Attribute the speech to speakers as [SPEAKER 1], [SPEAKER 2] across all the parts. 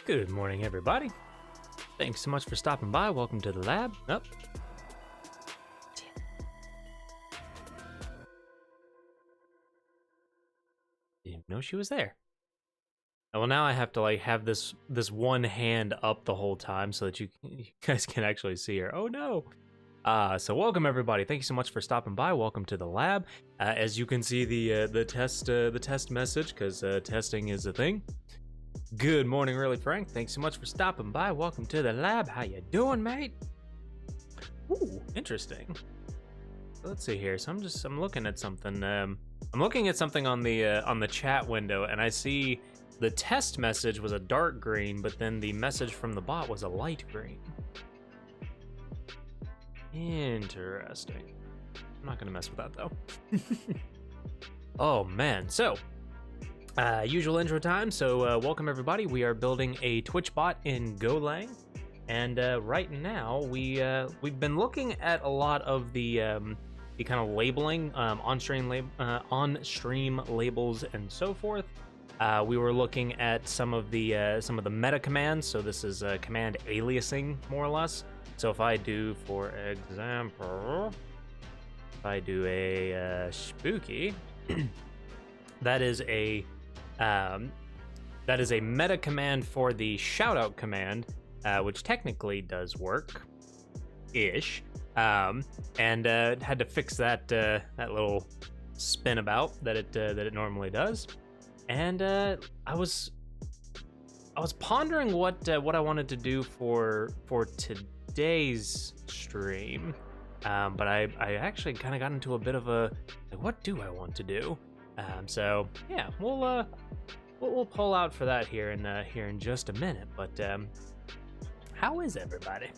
[SPEAKER 1] Good morning, everybody. Thanks so much for stopping by. Welcome to the lab. Didn't know she was there. Well, now I have to have this one hand up the whole time so that you guys can actually see her. Oh no. So welcome everybody. Thank you so much for stopping by. Welcome to the lab. As you can see, the test message, because testing is a thing. Good morning, Really Frank. Thanks so much for stopping by. Welcome to the lab. How you doing, mate? Ooh, interesting. Let's see here. So I'm looking at something. I'm looking at something on the chat window, and I see the test message was a dark green, but then the message from the bot was a light green. Interesting. I'm not gonna mess with that though. Oh man. So. Usual intro time, so welcome everybody. We are building a Twitch bot in Golang, and right now we've been looking at a lot of the kind of labeling, on-stream labels and so forth. We were looking at some of the meta commands. So this is command aliasing, more or less. So if I do, for example, if I do a spooky, that is a meta command for the shoutout command, which technically does work, ish. And had to fix that little spin about that it normally does. And I was pondering what I wanted to do for today's stream, but I actually kind of got into a bit of a what do I want to do? So yeah, we'll pull out for that here in just a minute. But how is everybody?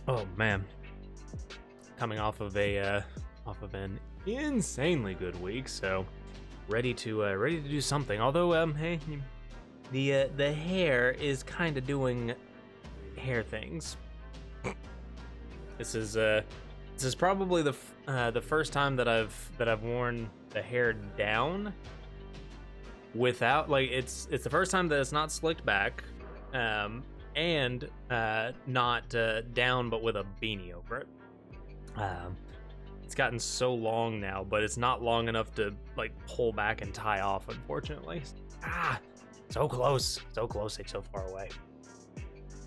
[SPEAKER 1] Oh man, coming off of an insanely good week, so ready to do something. Although hey, the hair is kind of doing hair things. This is probably the first time that I've worn the hair down without, like, it's the first time that it's not slicked back, and not down but with a beanie over it. It's gotten so long now, but it's not long enough to like pull back and tie off, unfortunately. So close, yet so far away.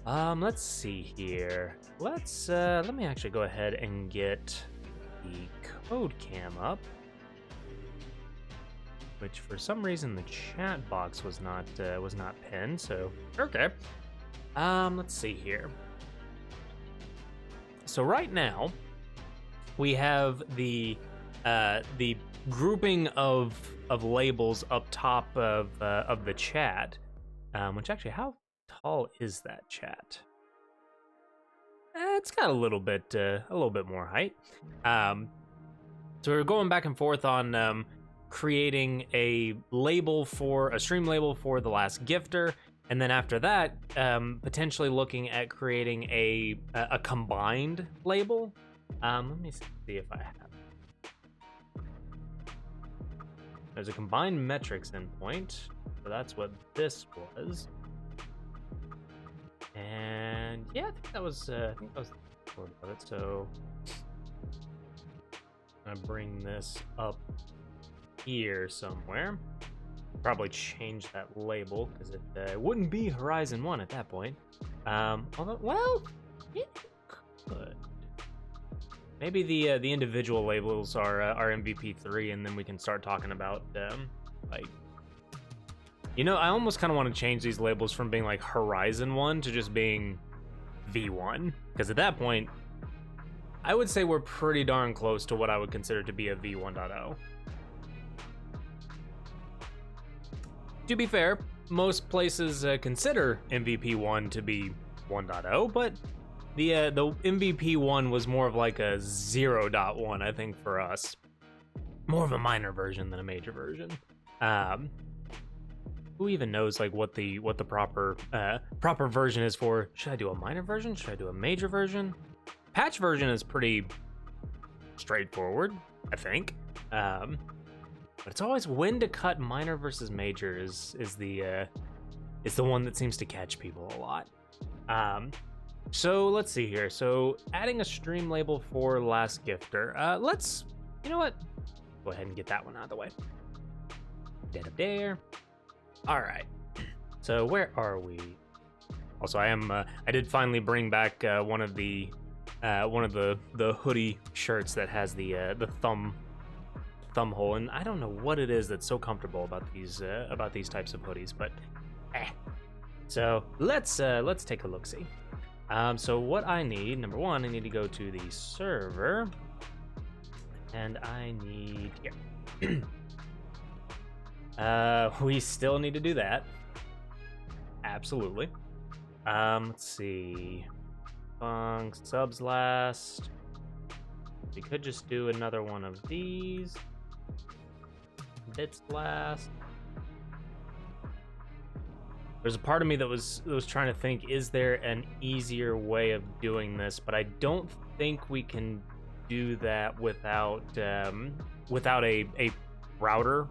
[SPEAKER 1] Let's see here. Let me actually go ahead and get the code cam up, which for some reason the chat box was not pinned. So okay. Let's see here. So right now we have the grouping of labels up top of the chat, which actually, how tall is that chat? It's got a little bit more height. So we're going back and forth on creating a stream label for The Last Gifter, and then after that, potentially looking at creating a combined label. Let me see if I have. There's a combined metrics endpoint, so that's what this was. And yeah, I think that was the sort of it. So I'm gonna bring this up here somewhere. Probably change that label because it wouldn't be Horizon 1 at that point. Although, well, it could. Maybe the individual labels are MVP 3, and then we can start talking about like. You know, I almost kind of want to change these labels from being like Horizon 1 to just being V1. Because at that point, I would say we're pretty darn close to what I would consider to be a V1.0. To be fair, most places consider MVP 1 to be 1.0, but the MVP 1 was more of like a 0.1, I think, for us. More of a minor version than a major version. Who even knows like what the proper version is for? Should I do a minor version? Should I do a major version? Patch version is pretty straightforward, I think. But it's always when to cut minor versus major is the one that seems to catch people a lot. So let's see here. So adding a stream label for Last Gifter. You know what? Go ahead and get that one out of the way. Dead up there. All right. So where are we? Also, I did finally bring back one of the hoodie shirts that has the thumb hole, and I don't know what it is that's so comfortable about these types of hoodies, but So let's take a look see. So what I need, number one, I need to go to the server, and I need here. We still need to do that. Absolutely. Let's see. Funk subs last. We could just do another one of these. Bits last. There's a part of me that was trying to think, is there an easier way of doing this? But I don't think we can do that without a router.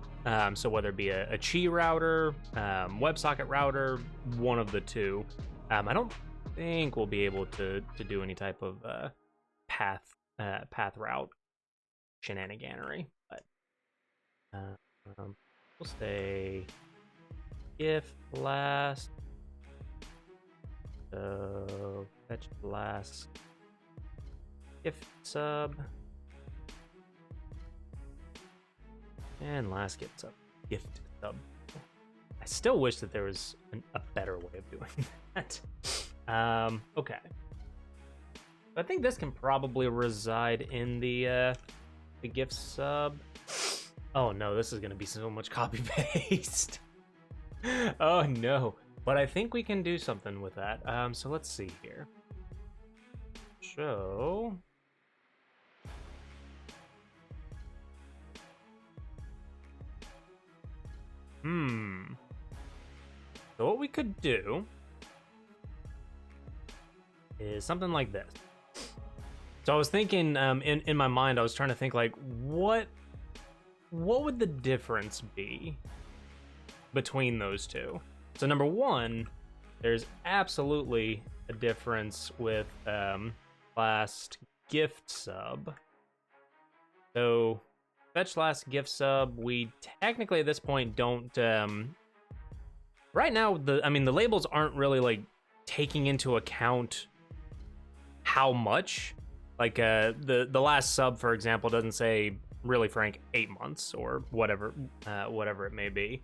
[SPEAKER 1] So whether it be a Qi router, WebSocket router, one of the two. I don't think we'll be able to do any type of path route shenaniganery, but we'll say if last, so fetch last gift sub, and last gift sub. I still wish that there was a better way of doing that. Okay. I think this can probably reside in the gift sub. Oh no, this is gonna be so much copy paste. Oh no, but I think we can do something with that. So let's see here. So so what we could do is something like this. So I was thinking, in my mind, I was trying to think like, what would the difference be between those two? So number one, there's absolutely a difference with last gift sub. So fetch last gift sub, we technically at this point don't. Right now, the labels aren't really like taking into account how much. Like the last sub, for example, doesn't say really frank 8 months or whatever it may be.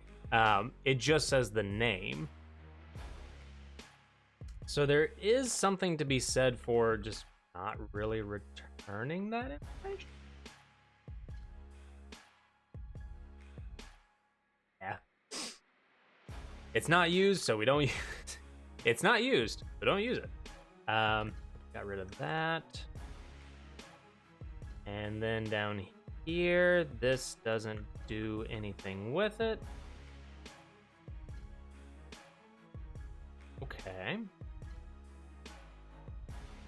[SPEAKER 1] It just says the name. So there is something to be said for just not really returning that information. Yeah. It's not used, so we don't use it. It's not used, so don't use it. Got rid of that. And then down here, this doesn't do anything with it. Okay.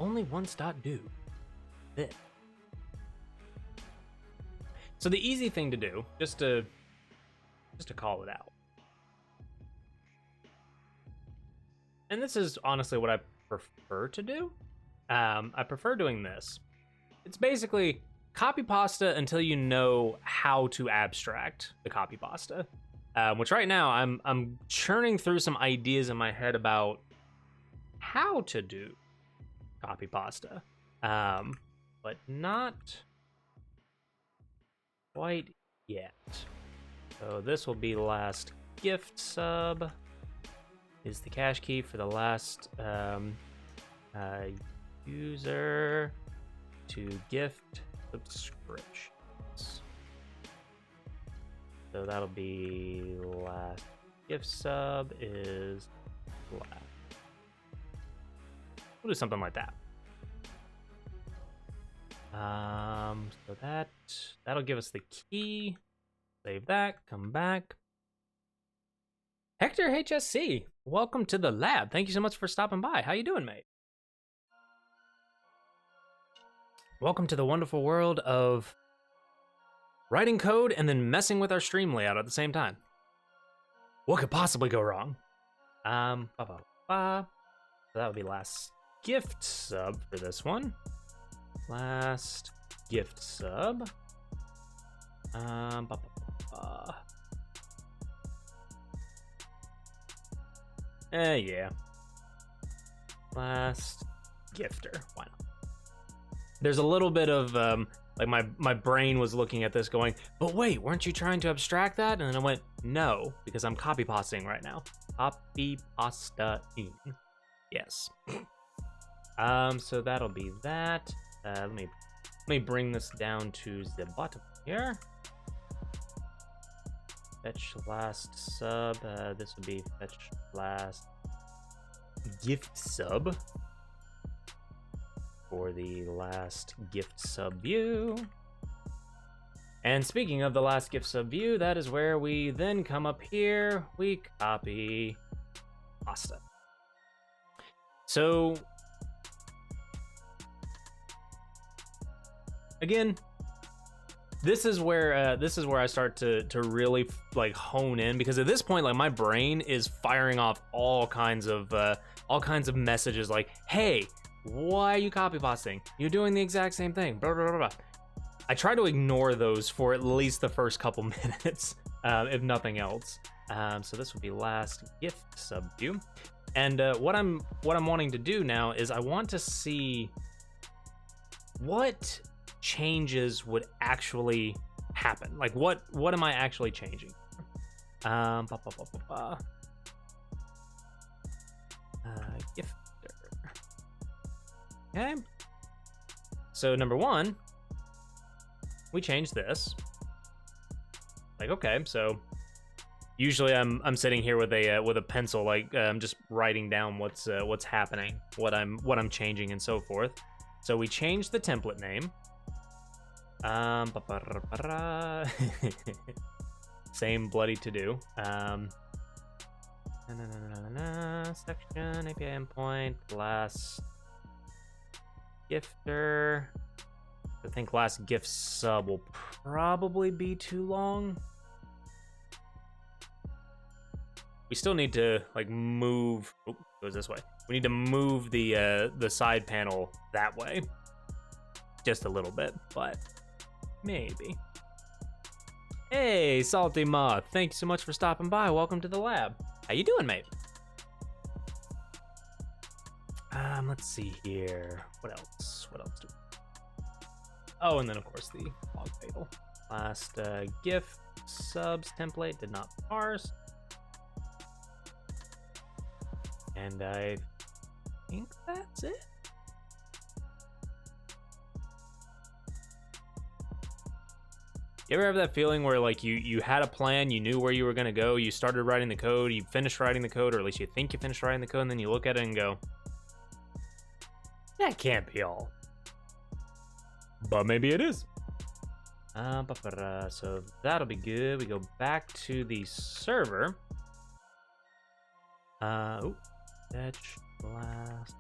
[SPEAKER 1] Only one dot do. This. So the easy thing to do, just to call it out. And this is honestly what I prefer to do. I prefer doing this. It's basically copy pasta until you know how to abstract the copy pasta. Which right now I'm churning through some ideas in my head about how to do copy pasta, but not quite yet. So this will be last gift sub. Is the cache key for the last user to gift subscriptions. So that'll be last gift sub is last. We'll do something like that. So that'll give us the key. Save that, come back. Hector HSC, welcome to the lab. Thank you so much for stopping by. How you doing, mate? Welcome to the wonderful world of writing code and then messing with our stream layout at the same time. What could possibly go wrong? So that would be last gift sub for this one. Last gift sub. Yeah. Last gifter. Why not? There's a little bit of like my brain was looking at this going, but wait, weren't you trying to abstract that? And then I went, no, because I'm copy pasting right now. Copy pastaing. Yes. So that'll be that. Let me bring this down to the bottom here. Fetch last sub. This would be fetch last gift sub for the last gift sub view. And speaking of the last gift sub view, that is where we then come up here. We copy pasta. So again, this is where I start to really like hone in, because at this point, like, my brain is firing off all kinds of messages like, hey, why are you copy pasting? You're doing the exact same thing. Blah, blah, blah, blah. I try to ignore those for at least the first couple minutes, if nothing else. So this would be last gift sub view. And what I'm wanting to do now is I want to see what changes would actually happen. Like what am I actually changing? Gifter. Okay. So number one, we change this. Like, okay, so usually I'm sitting here with a pencil, like I'm just writing down what's happening, what I'm changing, and so forth. So we change the template name. Same bloody to do. Section API endpoint last gifter. I think last gift sub will probably be too long. We still need to like move. Oh, goes this way. We need to move the side panel that way, just a little bit, but maybe. Hey, Salty Moth, thank you so much for stopping by. Welcome to the lab. How you doing, mate? Let's see here. What else? What else do we... Oh, and then of course the log fatal. Last gift subs template did not parse. And I think that's it. You ever have that feeling where like you had a plan, you knew where you were gonna go, you started writing the code, you finished writing the code, or at least you think you finished writing the code, and then you look at it and go, that can't be all. But maybe it is. So that'll be good. We go back to the server. Fetch last.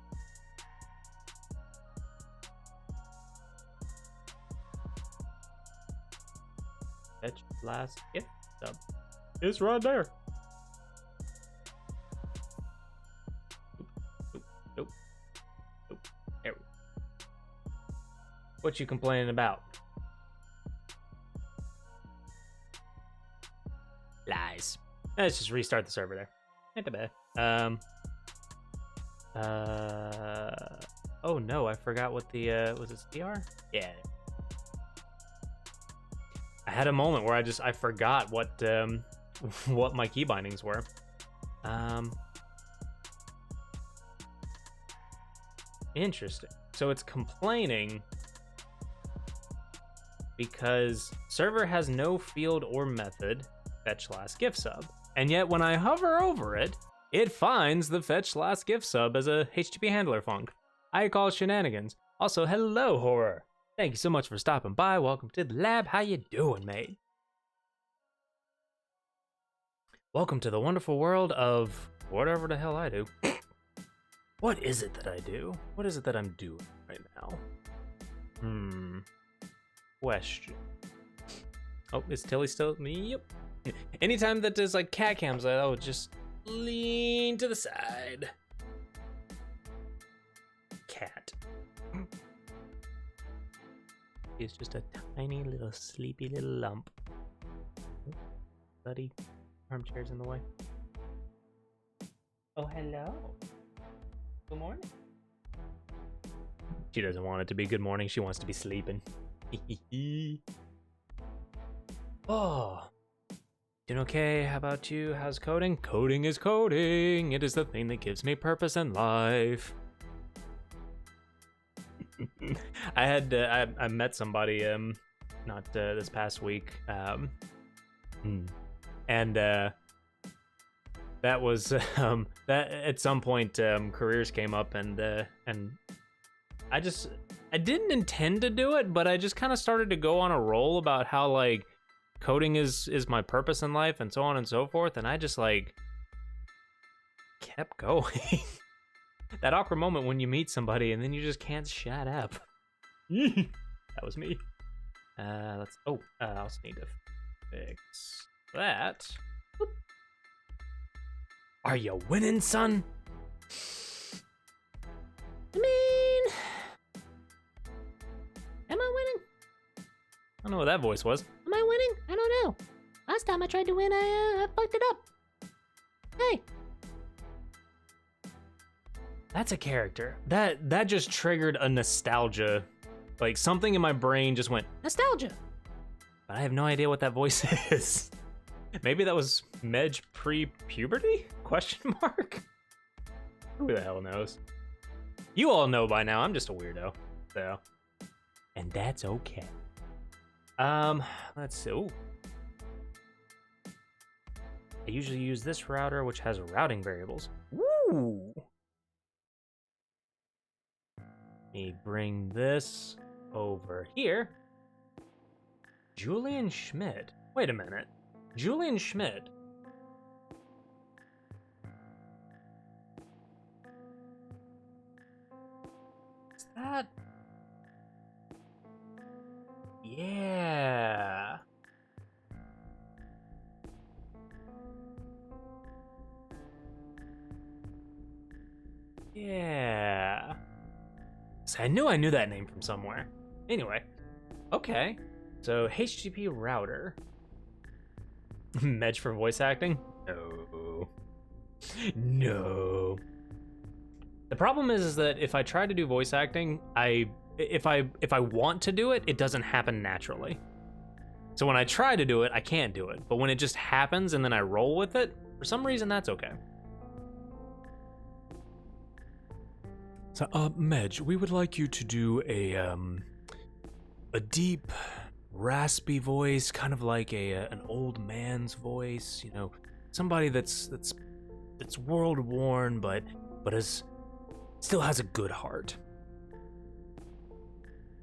[SPEAKER 1] Fetch last gift sub. It's right there. Nope. There we go. What you complaining about? Lies. Let's just restart the server there. Ain't that bad. Oh no, I forgot what the was it CR? Yeah. I had a moment where I forgot what my key bindings were. Interesting. So it's complaining because server has no field or method fetch last gift sub. And yet when I hover over it, it finds the fetch last gift sub as a HTTP handler func. I call shenanigans. Also, hello, Horror. Thank you so much for stopping by. Welcome to the lab. How you doing, mate? Welcome to the wonderful world of whatever the hell I do. What is it that I do? What is it that I'm doing right now? Question. Oh, is Tilly still me? Yep. Anytime that there's like cat cams, I would just lean to the side. Cat. He's just a tiny little sleepy little lump. Buddy, armchair's in the way. Oh, hello. Good morning. She doesn't want it to be good morning. She wants to be sleeping. Oh. Doing okay? How about you? How's coding? Coding is coding. It is the thing that gives me purpose in life. I met somebody not this past week and that was that at some point careers came up and I didn't intend to do it, but I just kind of started to go on a roll about how like coding is my purpose in life and so on and so forth, and I just like kept going. That awkward moment when you meet somebody and then you just can't shut up. That was me. I'll just need to fix that. Whoop. Are you winning, son? I mean, am I winning? I don't know what that voice was. Am I winning? I don't know. Last time I tried to win, I fucked it up. Hey. That's a character. That just triggered a nostalgia. Like something in my brain just went, nostalgia. But I have no idea what that voice is. Maybe that was Medj pre-puberty? Question mark? Who the hell knows? You all know by now, I'm just a weirdo. So. And that's okay. Let's see. Ooh. I usually use this router, which has routing variables. Woo! Let me bring this over here. Julian Schmidt. Wait a minute. Julian Schmidt. Is that? Yeah. Yeah. So I knew that name from somewhere. Anyway, okay. So HTTP router. Medj for voice acting? No. No. The problem is that if I try to do voice acting, if I want to do it, it doesn't happen naturally. So when I try to do it, I can't do it. But when it just happens and then I roll with it, for some reason that's okay. So, Medj, we would like you to do a deep, raspy voice, kind of like an old man's voice. You know, somebody that's world worn, but still has a good heart.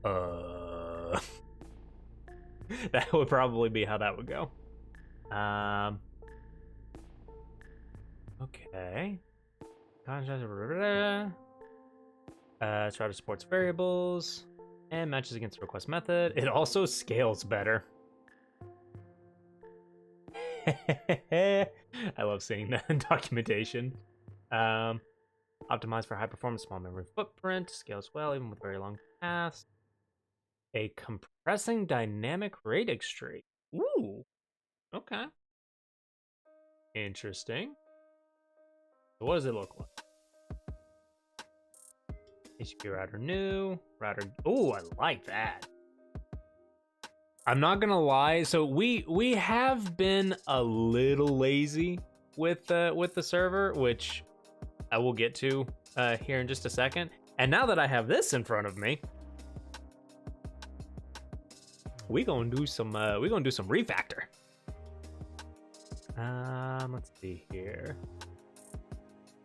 [SPEAKER 1] That would probably be how that would go. Okay. Router supports variables and matches against the request method. It also scales better. I love seeing that in documentation. Optimized for high performance, small memory footprint, scales well even with very long paths. A compressing dynamic radix tree. Ooh, okay. Interesting. So what does it look like? HTTP router new, router. Oh, I like that. I'm not gonna lie. So we have been a little lazy with the server, which I will get to here in just a second. And now that I have this in front of me, we gonna do some refactor. Let's see here.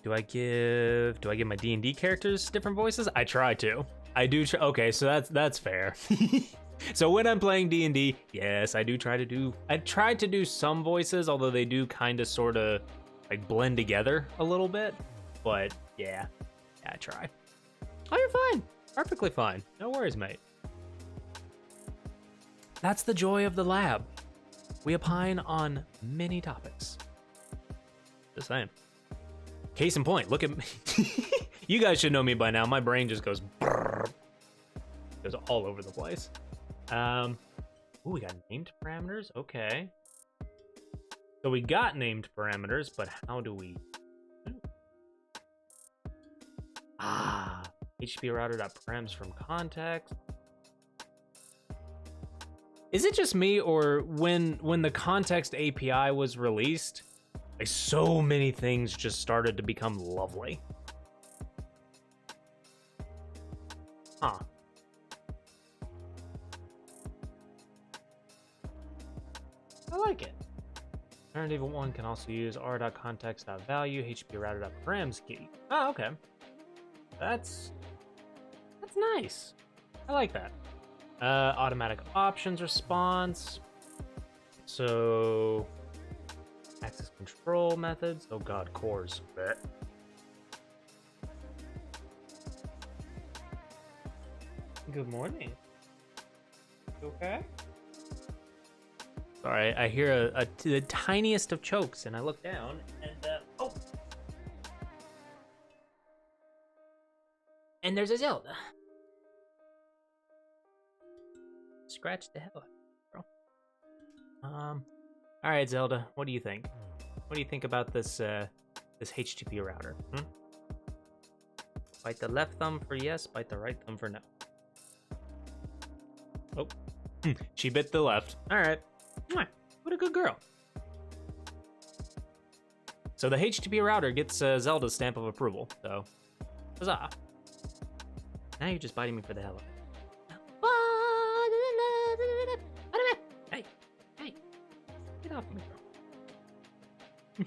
[SPEAKER 1] Do I give my D&D characters different voices? I try to. I do. Okay, so that's fair. So when I'm playing D&D, yes, I try to do some voices, although they do kind of sort of like blend together a little bit. But yeah, I try. Oh, you're fine. Perfectly fine. No worries, mate. That's the joy of the lab. We opine on many topics. Just saying. Case in point, look at me. You guys should know me by now. My brain just goes all over the place. Ooh, we got named parameters. Okay. So we got named parameters, but how do we? HTTP router.params from context. Is it just me, or when the context API was released, like so many things just started to become lovely? Huh. I like it. Alternative 1 can also use r.context.value, HTTP router.params key. Oh, okay. That's nice. I like that. Automatic options response. So access control methods. Oh god, cores. Bet. Good morning. You okay? Sorry, I hear the tiniest of chokes, and I look down, and oh, and there's a Zelda. Scratch the hell out of it, bro. All right, Zelda, what do you think? What do you think about this this HTTP router? Bite the left thumb for yes, bite the right thumb for no. Oh, she bit the left. All right. What a good girl. So the HTTP router gets Zelda's stamp of approval, so huzzah. Now you're just biting me for the hell of it. Hey, get off me, bro.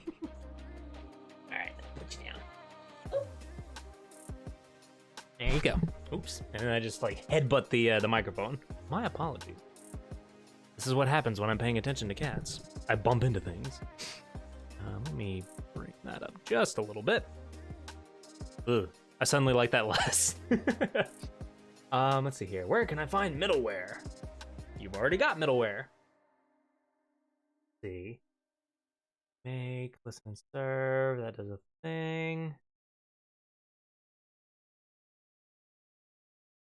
[SPEAKER 1] Alright, put you down. There you go. Oops. And then I just like headbutt the microphone. My apologies. This is what happens when I'm paying attention to cats. I bump into things. Let me bring that up just a little bit. Ugh, I suddenly like that less. Let's see here. Where can I find middleware? You've already got middleware. Let's see. Make, listen and serve. That does a thing.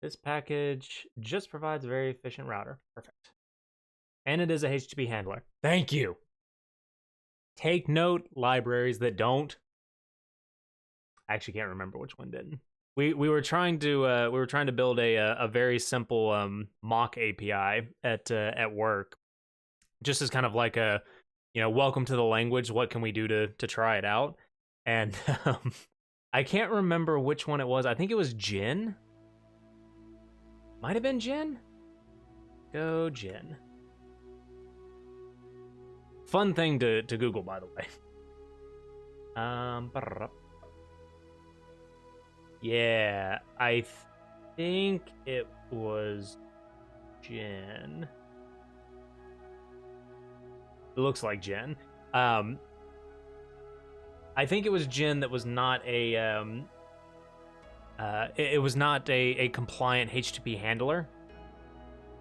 [SPEAKER 1] This package just provides a very efficient router. Perfect. And it is a HTTP handler. Thank you. Take note, libraries that don't. I actually can't remember which one didn't. We were trying to build a very simple mock API at work, just as kind of like a, you know, welcome to the language. What can we do to try it out? And I can't remember which one it was. I think it was Gin. Might have been Gin. Go Gin. Fun thing to Google, by the way. Yeah, I think it was Gin. It looks like Gin. I think it was Gin that was not a it was not a compliant HTTP handler.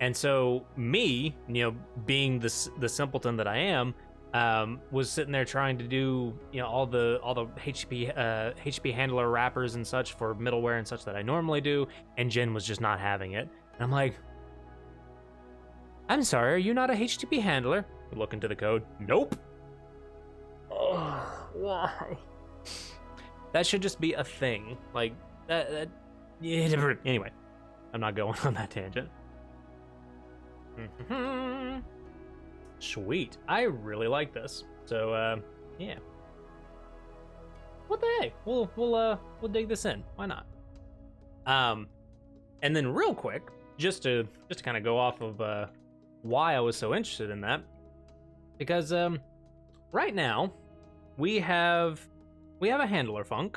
[SPEAKER 1] And so me, you know, being the simpleton that I am, was sitting there trying to do, you know, all the HTTP handler wrappers and such for middleware and such that I normally do, and Gin was just not having it. And I'm like, I'm sorry, are you not a HTTP handler? Look into the code. Nope. Oh, why? That should just be a thing. Like that yeah, anyway, I'm not going on that tangent. Sweet. I really like this. So yeah. What the heck? We'll dig this in. Why not? And then real quick, just to kind of go off of why I was so interested in that, because right now we have a handler func.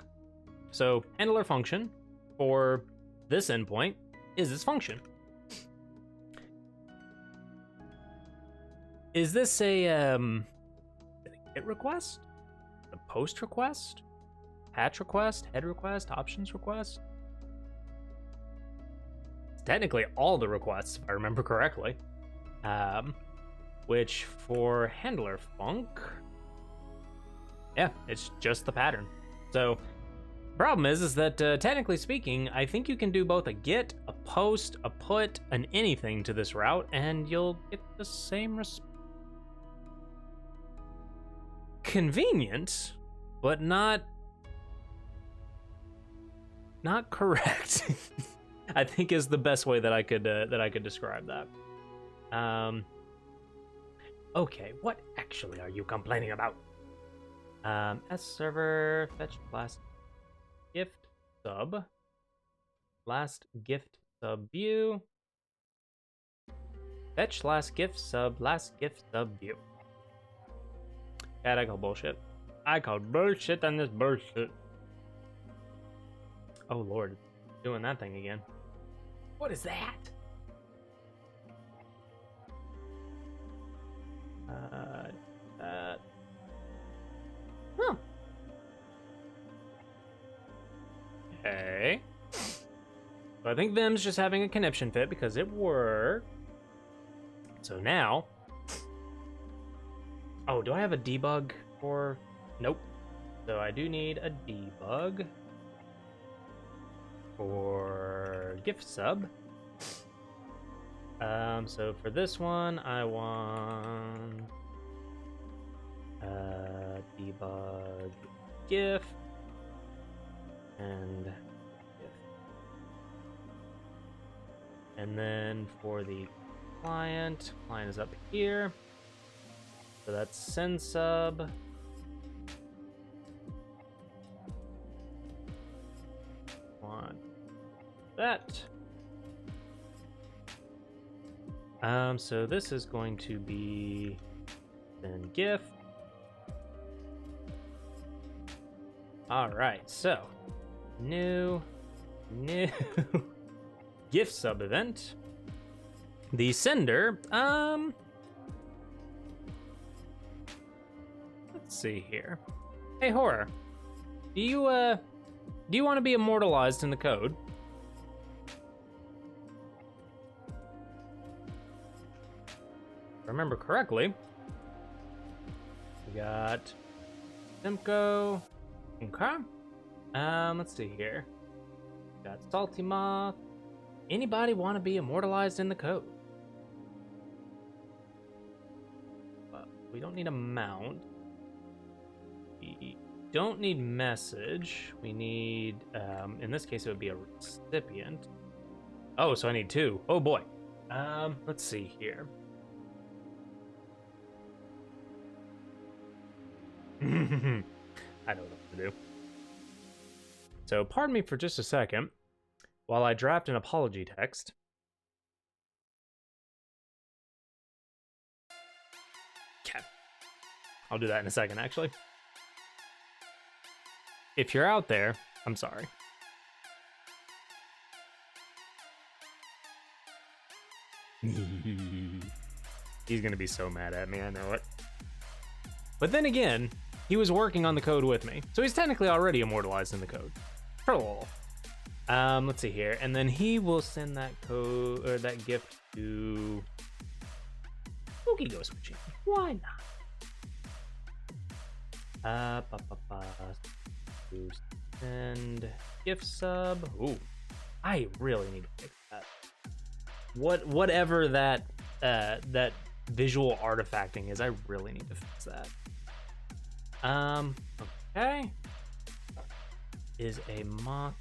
[SPEAKER 1] So handler function for this endpoint is this function. Is this a GET request? A post request? Patch request? Head request? Options request? It's technically all the requests, if I remember correctly. which for handler func, yeah, it's just the pattern. So problem is that technically speaking, I think you can do both a get, a post, a put, an anything to this route, and you'll get the same convenient, but not correct. I think is the best way that I could describe that. Okay, what actually are you complaining about? S server fetch last gift sub. Last gift sub view. Fetch last gift sub view. God, I call bullshit. I call bullshit on this bullshit. Oh lord, doing that thing again. What is that? Huh. Okay. So I think Vim's just having a conniption fit because it worked. So now... Oh, do I have a debug for... Nope. So I do need a debug for gift sub. So for this one, I want debug gift and gift. And then for the client is up here. So that's send sub. Want that. So this is going to be then gift. All right, so new gift sub event. The sender, let's see here. Hey Horror, do you want to be immortalized in the code? If I remember correctly, we got Simcoe. Okay. Let's see here. We got Salty Moth. Anybody want to be immortalized in the code? We don't need a mount. We don't need message. We need, in this case, it would be a recipient. Oh, so I need two. Oh boy. Let's see here. I don't know what to do. So pardon me for just a second while I draft an apology text. Okay. I'll do that in a second, actually. If you're out there, I'm sorry. He's gonna be so mad at me, I know it. But then again, he was working on the code with me, so he's technically already immortalized in the code. For lol. Let's see here, and then he will send that code or that gift to Spooky Ghost Machine. Why not? To send gift sub. Ooh, I really need to fix that. Whatever that that visual artifacting is, I really need to fix that. Okay. Is a mock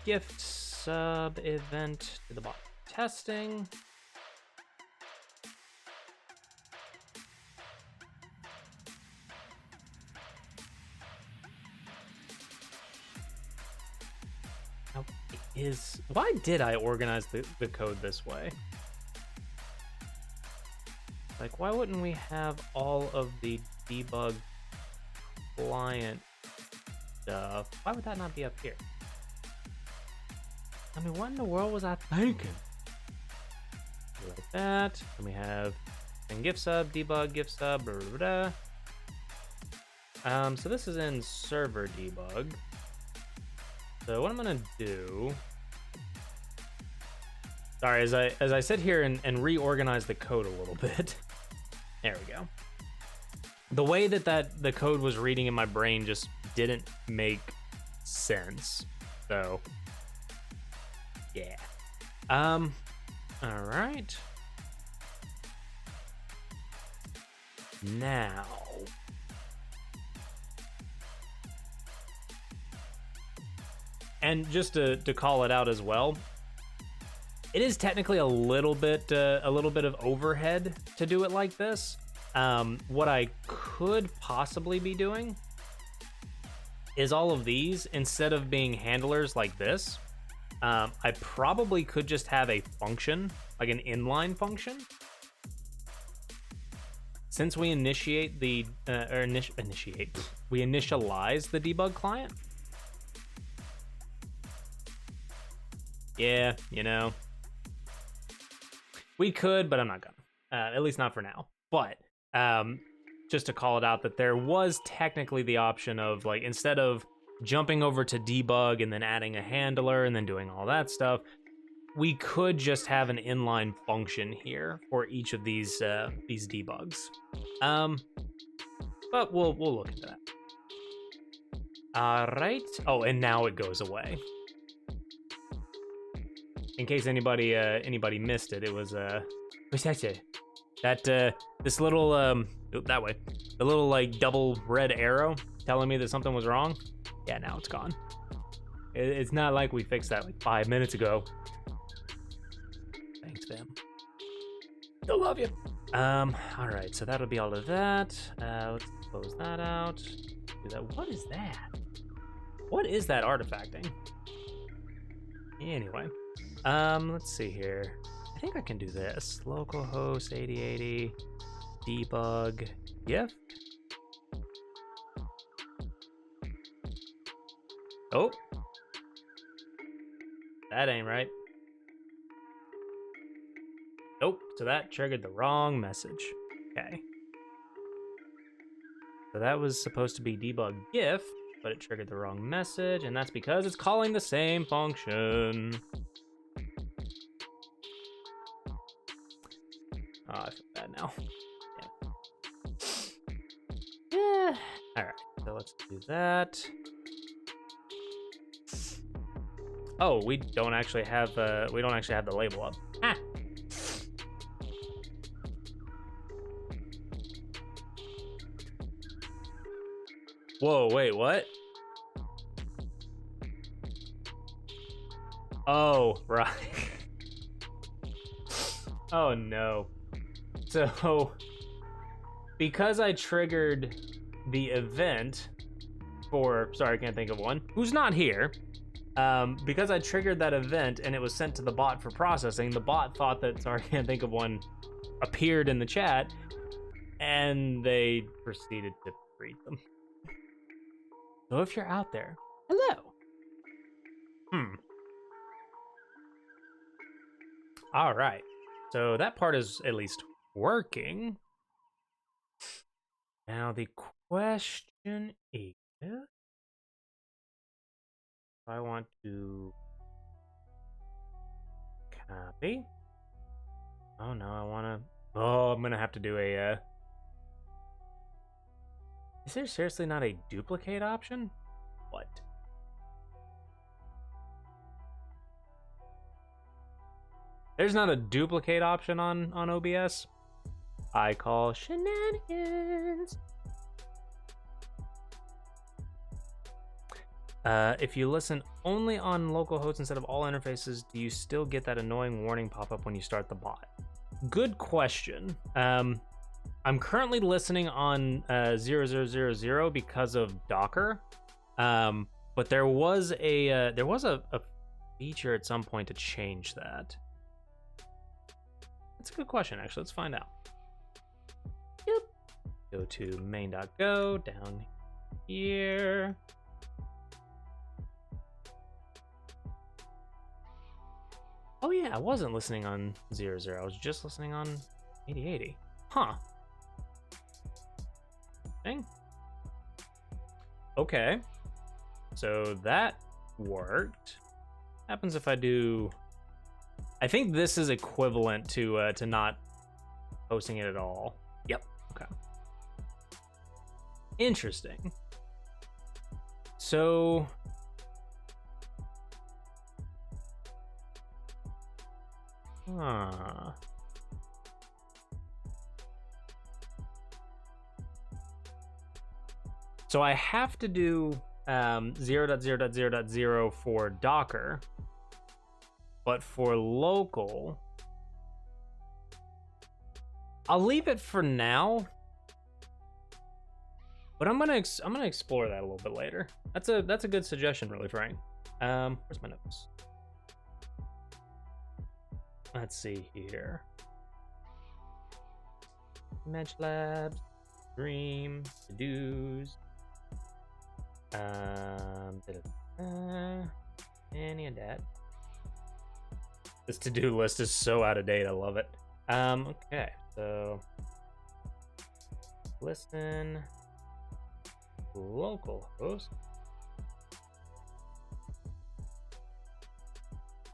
[SPEAKER 1] gift sub event to the bot testing. Now, why did I organize the code this way? Like, why wouldn't we have all of the debug client stuff? Why would that not be up here? I mean, what in the world was I thinking? Like that. And we have and gift sub, debug, gift sub, blah, blah, blah. So this is in server debug. So what I'm gonna do, Sorry, as I sit here and reorganize the code a little bit. There we go. The way that the code was reading in my brain just didn't make sense. So, yeah. All right. Now, and just to call it out as well, it is technically a little bit of overhead to do it like this. What I could possibly be doing is all of these, instead of being handlers like this, I probably could just have a function, like an inline function. Since we initiate the, we initialize the debug client. Yeah, you know. We could, but I'm not gonna. At least not for now. But just to call it out, that there was technically the option of, like, instead of jumping over to debug and then adding a handler and then doing all that stuff, we could just have an inline function here for each of these debugs. But we'll look into that. All right. Oh, and now it goes away. In case anybody missed it, it was this little that way, the little like double red arrow telling me that something was wrong. Yeah, now it's gone. It's not like we fixed that like 5 minutes ago. Thanks, fam. Still love you. All right, so that'll be all of that. Let's close that out. Do that. What is that? What is that artifacting? Anyway, let's see here. I think I can do this. Localhost 8080 debug gift. Oh, that ain't right. Nope, so that triggered the wrong message. Okay. So that was supposed to be debug gift, but it triggered the wrong message, and that's because it's calling the same function. Oh, I feel bad now. Yeah. All right, so let's do that. Oh, we don't actually have the label up. Ah. Whoa, wait, what? Oh, right. Oh no. So, because I triggered the event for, sorry, I can't think of one, who's not here, because I triggered that event and it was sent to the bot for processing, the bot thought that, sorry, I can't think of one, appeared in the chat, and they proceeded to read them. So if you're out there, hello. All right. So that part is at least working. Now the question is, if I want to copy. Oh no, I want to. Oh, I'm gonna have to do a. Is there seriously not a duplicate option? What? There's not a duplicate option on OBS? I call shenanigans. If you listen only on localhost instead of all interfaces, do you still get that annoying warning pop up when you start the bot? Good question. I'm currently listening on 0000 because of Docker, but there was a feature at some point to change that. That's a good question, actually. Let's find out. Yep. Go to main.go down here. Oh yeah, I wasn't listening on 00. I was just listening on 8080. Huh. Dang. Okay. So that worked. Happens if I do I think this is equivalent to not posting it at all. Yep. Okay. Interesting. So So I have to do 0.0.0.0 for Docker, but for local, I'll leave it for now. But I'm gonna explore that a little bit later. That's a good suggestion, really, Frank. Where's my notes? Let's see here. Image Labs, Dream, to-dos. Any of that. This to-do list is so out of date. I love it. Okay, so listen, localhost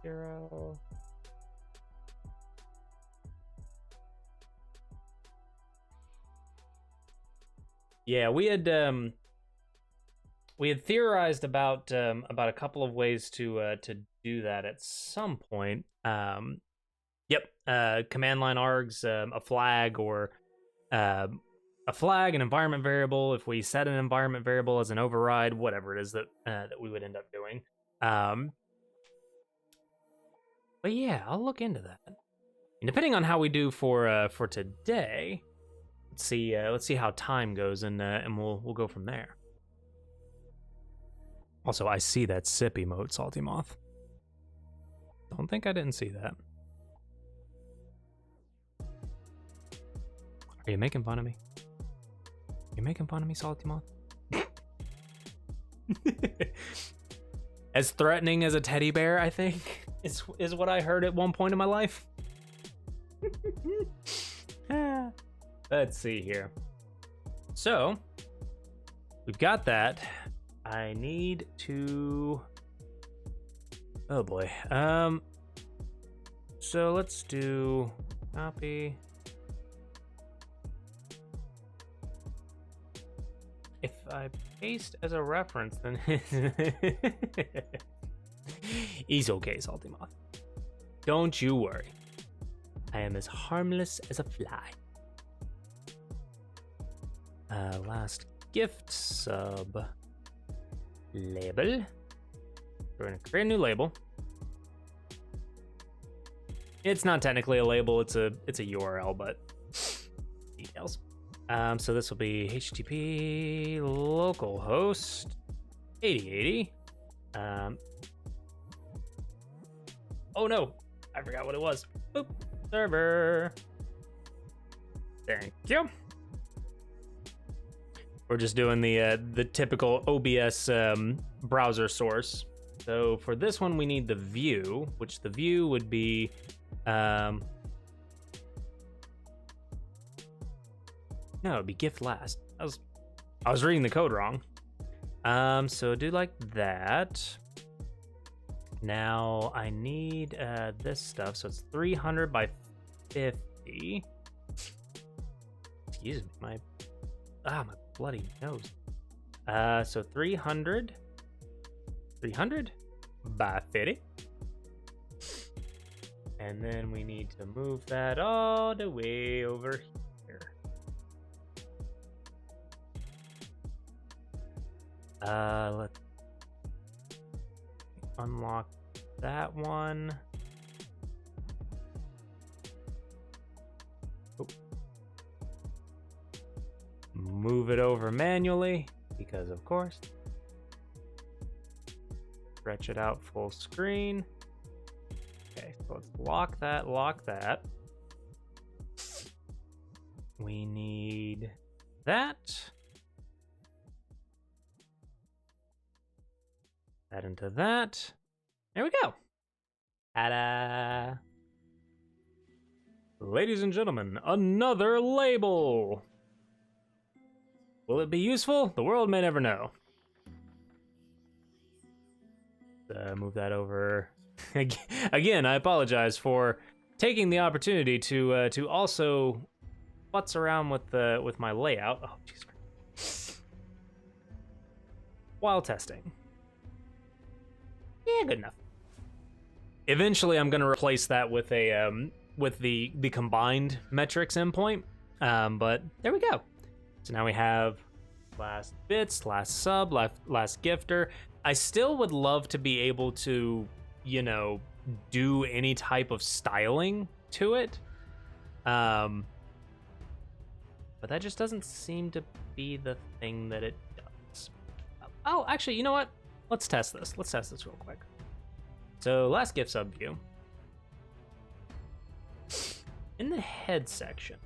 [SPEAKER 1] 0. Yeah, we had theorized about a couple of ways to do that at some point. Yep, command line args, a flag, or a flag, an environment variable. If we set an environment variable as an override, whatever it is that we would end up doing. But yeah, I'll look into that. And depending on how we do for today, let's see how time goes, and we'll go from there. Also, I see that sip emote, Salty Moth. Don't think I didn't see that. Are you making fun of me? You making fun of me, Salty Moth? As threatening as a teddy bear, I think, is what I heard at one point in my life. Let's see here. So, we've got that. I need to... Oh boy. So let's do copy. If I paste as a reference, then he's okay, Salty Moth. Don't you worry. I am as harmless as a fly. Last gift sub label. We're gonna create a new label. It's not technically a label, it's a URL, but details. So this will be HTTP localhost 8080. Oh no, I forgot what it was. Boop, server. Thank you. We're just doing the typical OBS browser source. So for this one, we need the view, which the view would be no, it'd be gift last. I was reading the code wrong. So do like that. Now I need this stuff. So it's 300 by 50. Excuse me, my bloody nose. So 300 by 50. And then we need to move that all the way over here. Let's unlock that one. Oh. Move it over manually, because of course. Stretch it out full screen. Okay, so let's lock that. We need that. That into that. There we go. Ta-da! Ladies and gentlemen, another label. Will it be useful? The world may never know. Move that over Again, I apologize for taking the opportunity to also futz around with my layout. Oh, jeez. While testing. Yeah, good enough. Eventually, I'm gonna replace that with a with the combined metrics endpoint. But there we go. So now we have last bits, last sub, last gifter. I still would love to be able to, you know, do any type of styling to it. But that just doesn't seem to be the thing that it does. Oh, actually, you know what? Let's test this. Let's test this real quick. So last gift sub view. In the head section.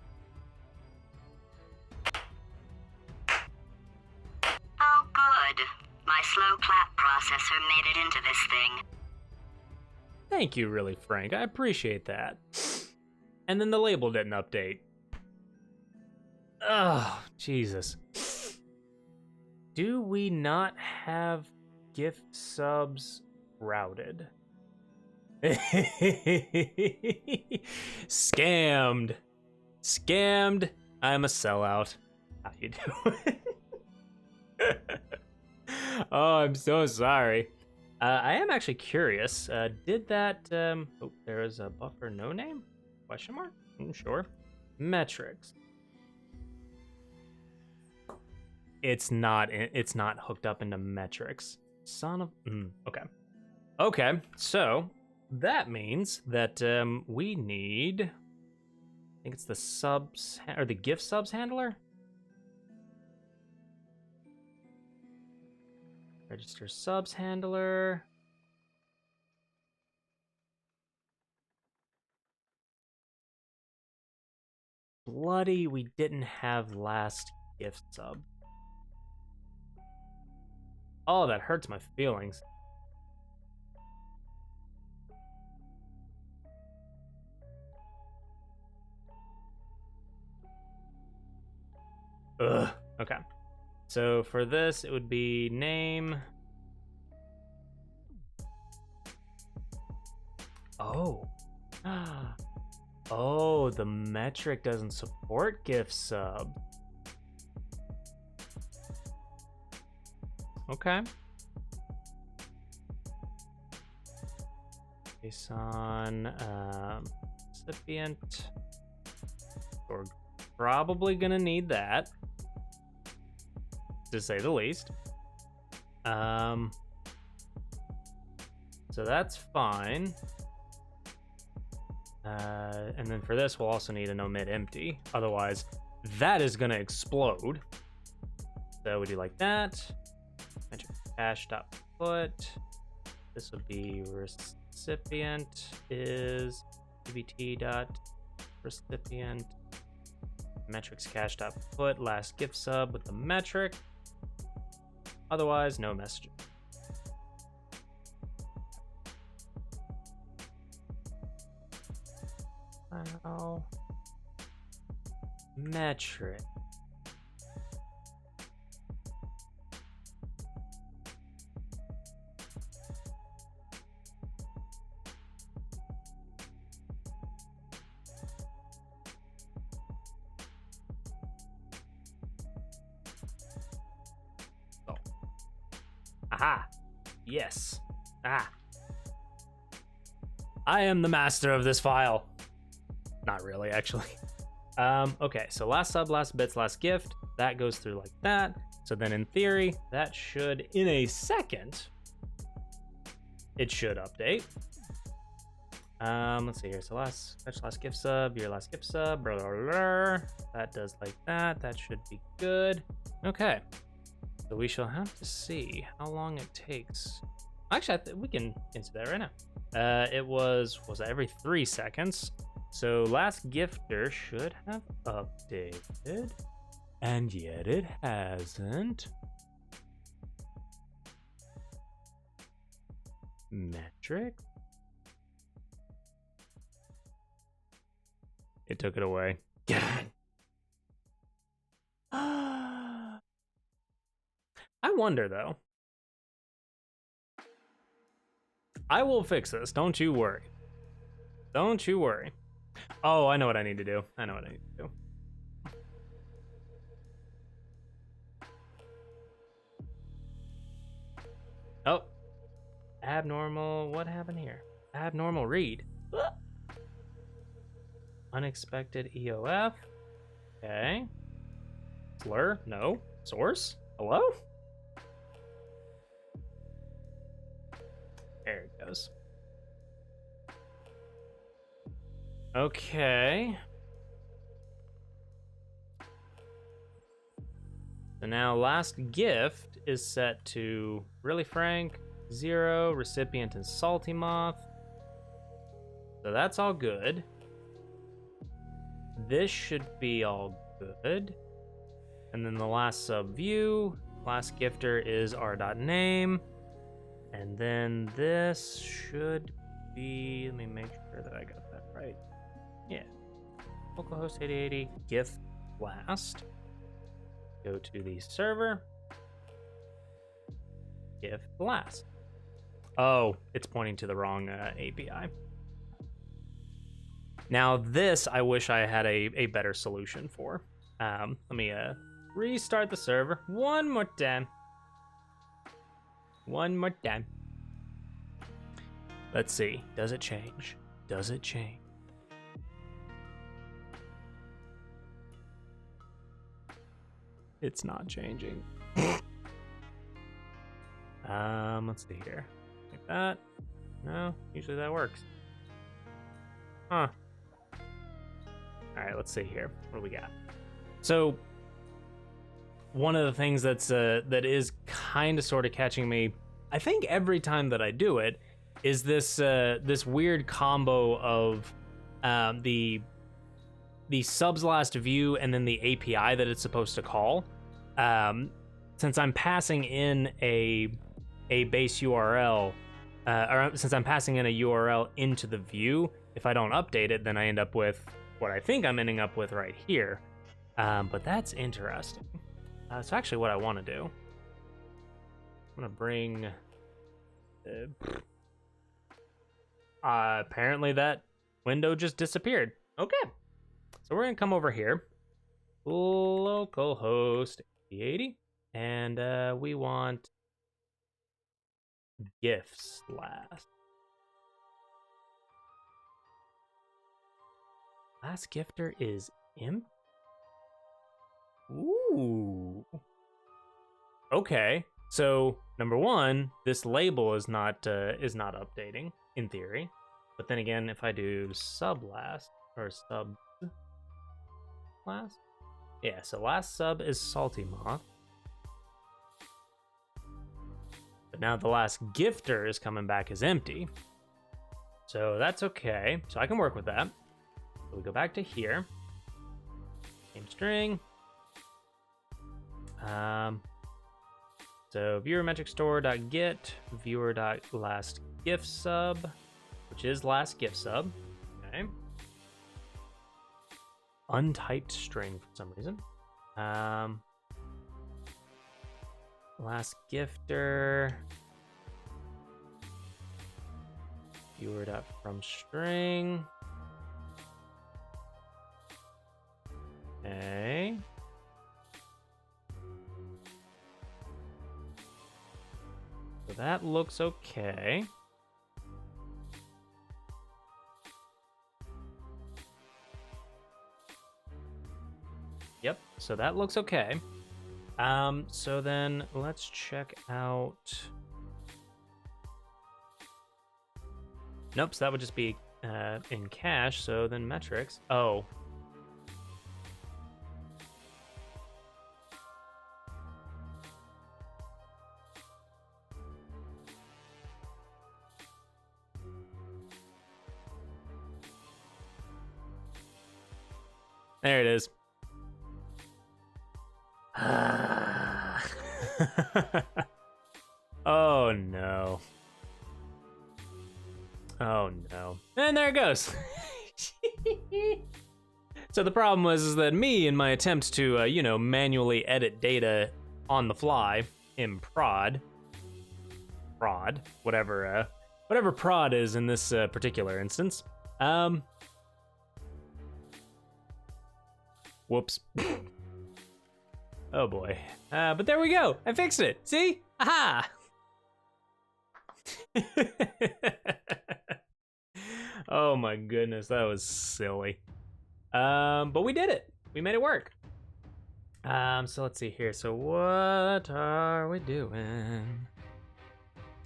[SPEAKER 2] Oh, good. My slow clap processor made it into this thing.
[SPEAKER 1] Thank you, really, Frank. I appreciate that. And then the label didn't update. Oh, Jesus. Do we not have gift subs routed? Scammed. Scammed. I'm a sellout. How you doing? Oh, I'm so sorry. I am actually curious. Did that? Oh, there is a buffer. No name? Question mark? Sure. Metrics. It's not. It's not hooked up into metrics. Son of. Okay. Okay. So that means that we need. I think it's the subs or the gift subs handler. Register subs handler. Bloody, we didn't have last gift sub. Oh, that hurts my feelings. Ugh. Okay. So for this, it would be name. Oh. Oh, the metric doesn't support gift sub. Okay. JSON recipient. We're probably gonna need that, to say the least. So that's fine. And then for this, we'll also need an omit empty. Otherwise, that is gonna explode. So we do like that. Enter cache dot put. This would be recipient is dbt dot recipient metrics cache dot put last gift sub with the metric. Otherwise, no message. Wow. Metric. Oh. Aha. Yes. Ah. I am the master of this file. Not really, actually. Okay, so last sub, last bits, last gift. That goes through like that. So then in theory, that should, in a second, it should update. Let's see here. So last gift sub, your last gift sub, blah, blah, blah. That does like that. That should be good. Okay. So we shall have to see how long it takes. Actually, we can answer that right now. It was that every 3 seconds? So last gifter should have updated, and yet it hasn't. Metric. It took it away. God. I wonder though. I will fix this. Don't you worry. Don't you worry. Oh, I know what I need to do. I know what I need to do. Oh. Abnormal. What happened here? Abnormal read. Unexpected EOF. Okay. Slur? No. Source? Hello? There it goes. Okay. So now last gift is set to Really Frank, 0, recipient is Salty Moth. So that's all good. This should be all good. And then the last sub view, last gifter is r.name. And then this should be, let me make sure that I got that right. Yeah. Localhost 8080, gift last. Go to the server. Gift last. Oh, it's pointing to the wrong API. Now this, I wish I had a better solution for. Let me restart the server one more time. One more time. Let's see. Does it change? Does it change? It's not changing. Let's see here. Like that. No, usually that works. Huh. All right, let's see here. What do we got? So, one of the things that is kind of sort of catching me, I think every time that I do it, is this this weird combo of the subs last view and then the API that it's supposed to call. Since I'm passing in a base URL, or since I'm passing in a URL into the view, if I don't update it, then I end up with what I think I'm ending up with right here. But that's interesting. It's actually what I want to do. I'm gonna bring. Apparently that window just disappeared. Okay, so we're gonna come over here, localhost 8080, and we want gifts last. Last gifter is imp. Ooh. Okay. So number one, this label is not updating in theory, but then again, if I do sub last or sub last, yeah. So last sub is Salty Moth, but now the last gifter is coming back as empty. So that's okay. So I can work with that. So we go back to here. Name string. So viewer.metric_store.get viewer.lastGiftSub, which is last gift sub. Okay. Untyped string for some reason. Last gifter. Viewer.fromString. Okay. So that looks okay. Yep, so that looks okay. So then let's check out. Nope, so that would just be in cache, so then metrics. Oh. There it is. Oh no. Oh no. And there it goes. So the problem was that me, in my attempt to, manually edit data on the fly in prod, whatever whatever prod is in this particular instance. Whoops. Oh boy. But there we go. I fixed it. See? Aha! Oh my goodness, that was silly. But we did it. We made it work. So let's see here. So what are we doing?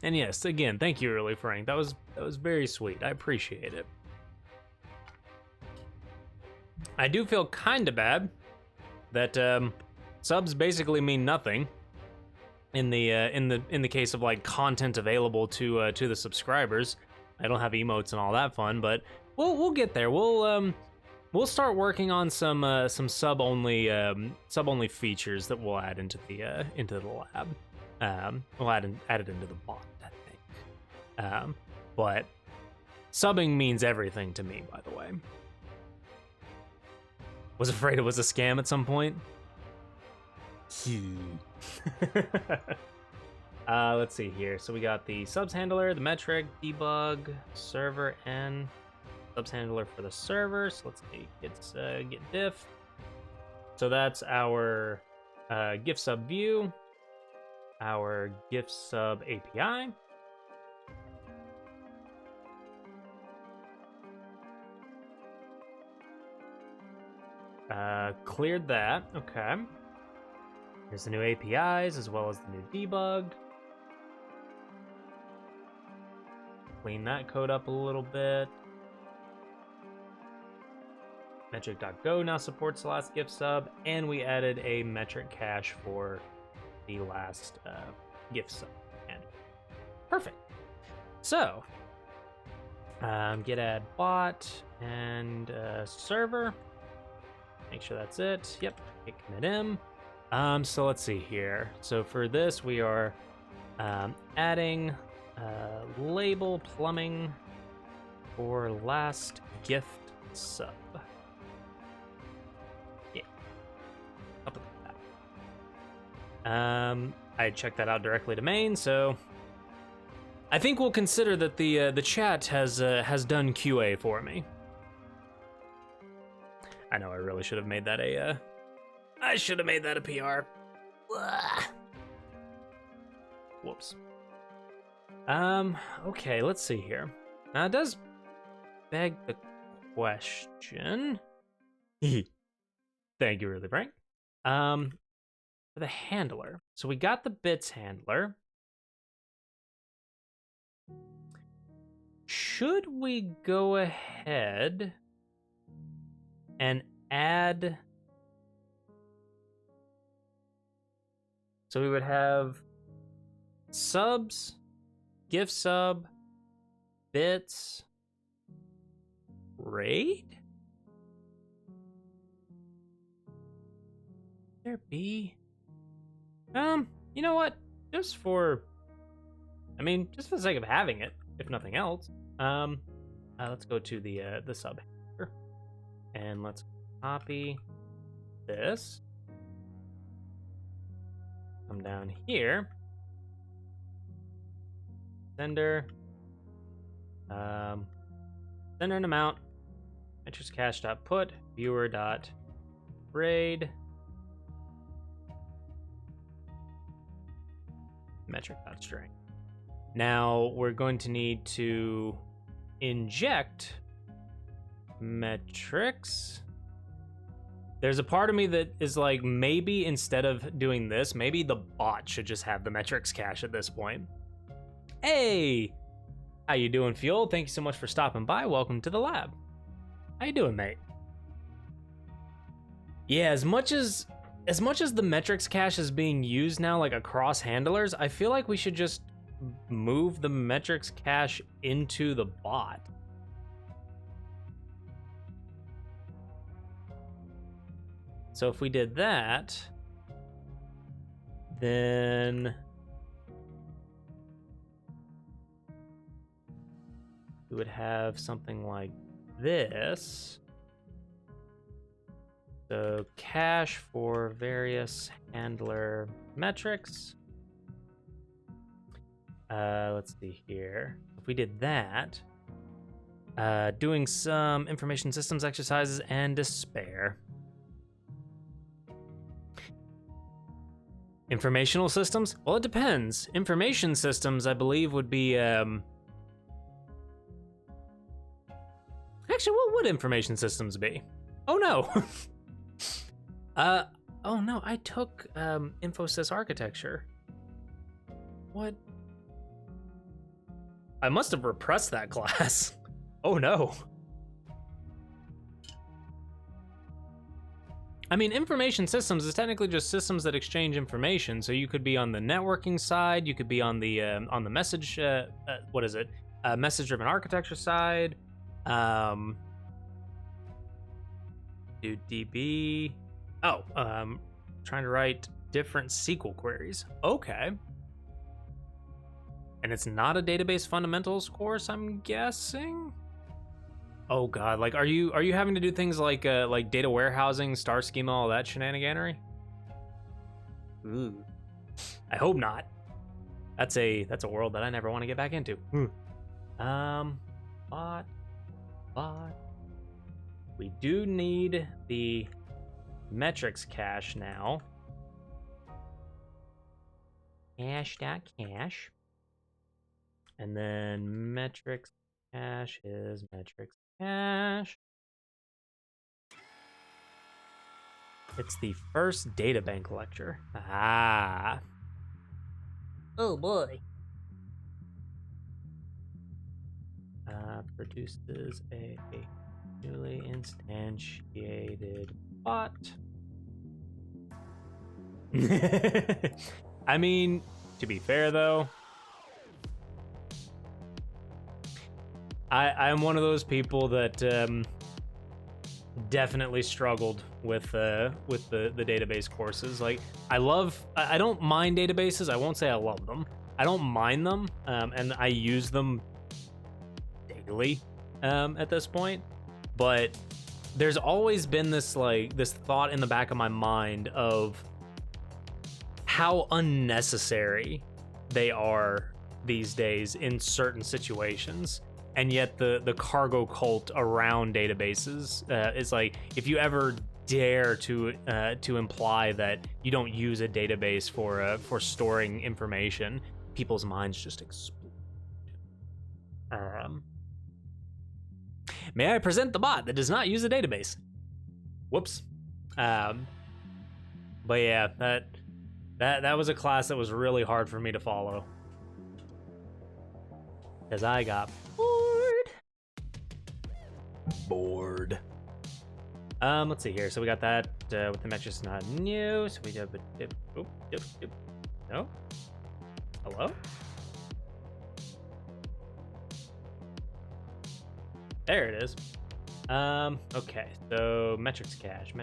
[SPEAKER 1] And yes, again, thank you, Early Frank. That was very sweet. I appreciate it. I do feel kind of bad that subs basically mean nothing in the case of like content available to the subscribers. I don't have emotes and all that fun, but we'll get there. We'll start working on some sub only features that we'll add into the lab. We'll add it into the bot, I think. But subbing means everything to me, by the way. Was afraid it was a scam at some point. Let's see here. So we got the subs handler, the metric, debug, server, and subs handler for the server. So let's see, get diff. So that's our GIF sub view, our GIF sub API. Cleared that. Okay. Here's the new APIs as well as the new debug. Clean that code up a little bit. Metric.go now supports the last GIF sub, and we added a metric cache for the last GIF sub. And perfect. So, git add bot and server. Make sure that's it. Yep. Hit commit m. So let's see here. So for this, we are adding label plumbing for last gift sub. Yeah. I'll put that. I checked that out directly to main, so I think we'll consider that the chat has done QA for me. I know I really should have made that I should have made that a PR. Blah. Whoops. Okay, let's see here. Now it does beg the question. Thank you, really, Frank. For the handler. So we got the bits handler. Should we go ahead and add? So we would have subs, gift sub, bits, raid? There be? You know what? Just for the sake of having it, if nothing else. Let's go to the sub here, and let's copy this. Come down here. Sender. Sender and amount. Metrics cache dot put viewer dot raid metric dot string. Now we're going to need to inject metrics. There's a part of me that is like, maybe instead of doing this, maybe the bot should just have the metrics cache at this point. Hey, how you doing, Fuel? Thank you so much for stopping by. Welcome to the lab. How you doing, mate? Yeah, as much as the metrics cache is being used now, like across handlers, I feel like we should just move the metrics cache into the bot. So if we did that, then we would have something like this. So cache for various handler metrics. Let's see here. If we did that, doing some information systems exercises and despair. Informational systems? Well, it depends. Information systems, I believe, would be, actually, what would information systems be? Oh, no. Oh, no, I took, Infosys architecture. What? I must have repressed that class. Oh, no. I mean, information systems is technically just systems that exchange information. So you could be on the networking side, you could be on the message, message-driven architecture side. Do DB. Oh, trying to write different SQL queries. Okay. And it's not a database fundamentals course, I'm guessing. Oh God, like, are you having to do things like data warehousing, star schema, all that shenaniganery? Ooh, I hope not. That's a world that I never want to get back into. But we do need the metrics cache now. Cache. And then metrics cache is metrics cache. It's the first data bank lecture. Ah. Oh boy. Produces a newly instantiated bot. I mean, to be fair though, I'm one of those people that definitely struggled with the database courses. Like, I don't mind databases. I won't say I love them. I don't mind them, and I use them daily at this point. But there's always been this thought in the back of my mind of how unnecessary they are these days in certain situations. And yet the cargo cult around databases is like, if you ever dare to imply that you don't use a database for storing information, people's minds just explode. May I present the bot that does not use a database? Whoops. But yeah, that was a class that was really hard for me to follow, because I got bored. Let's see here. So we got that with the metrics not new. So we have no. Hello. There it is. Okay. So metrics cache.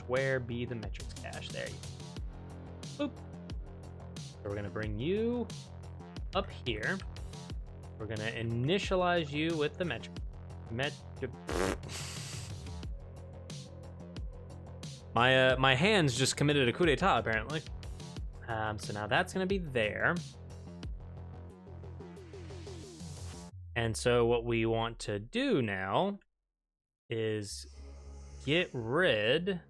[SPEAKER 1] Where be the metrics cache? There you go. Boop. So we're gonna bring you up here. We're gonna initialize you with the metric. My hands just committed a coup d'etat apparently. So now that's gonna be there. And so what we want to do now is get rid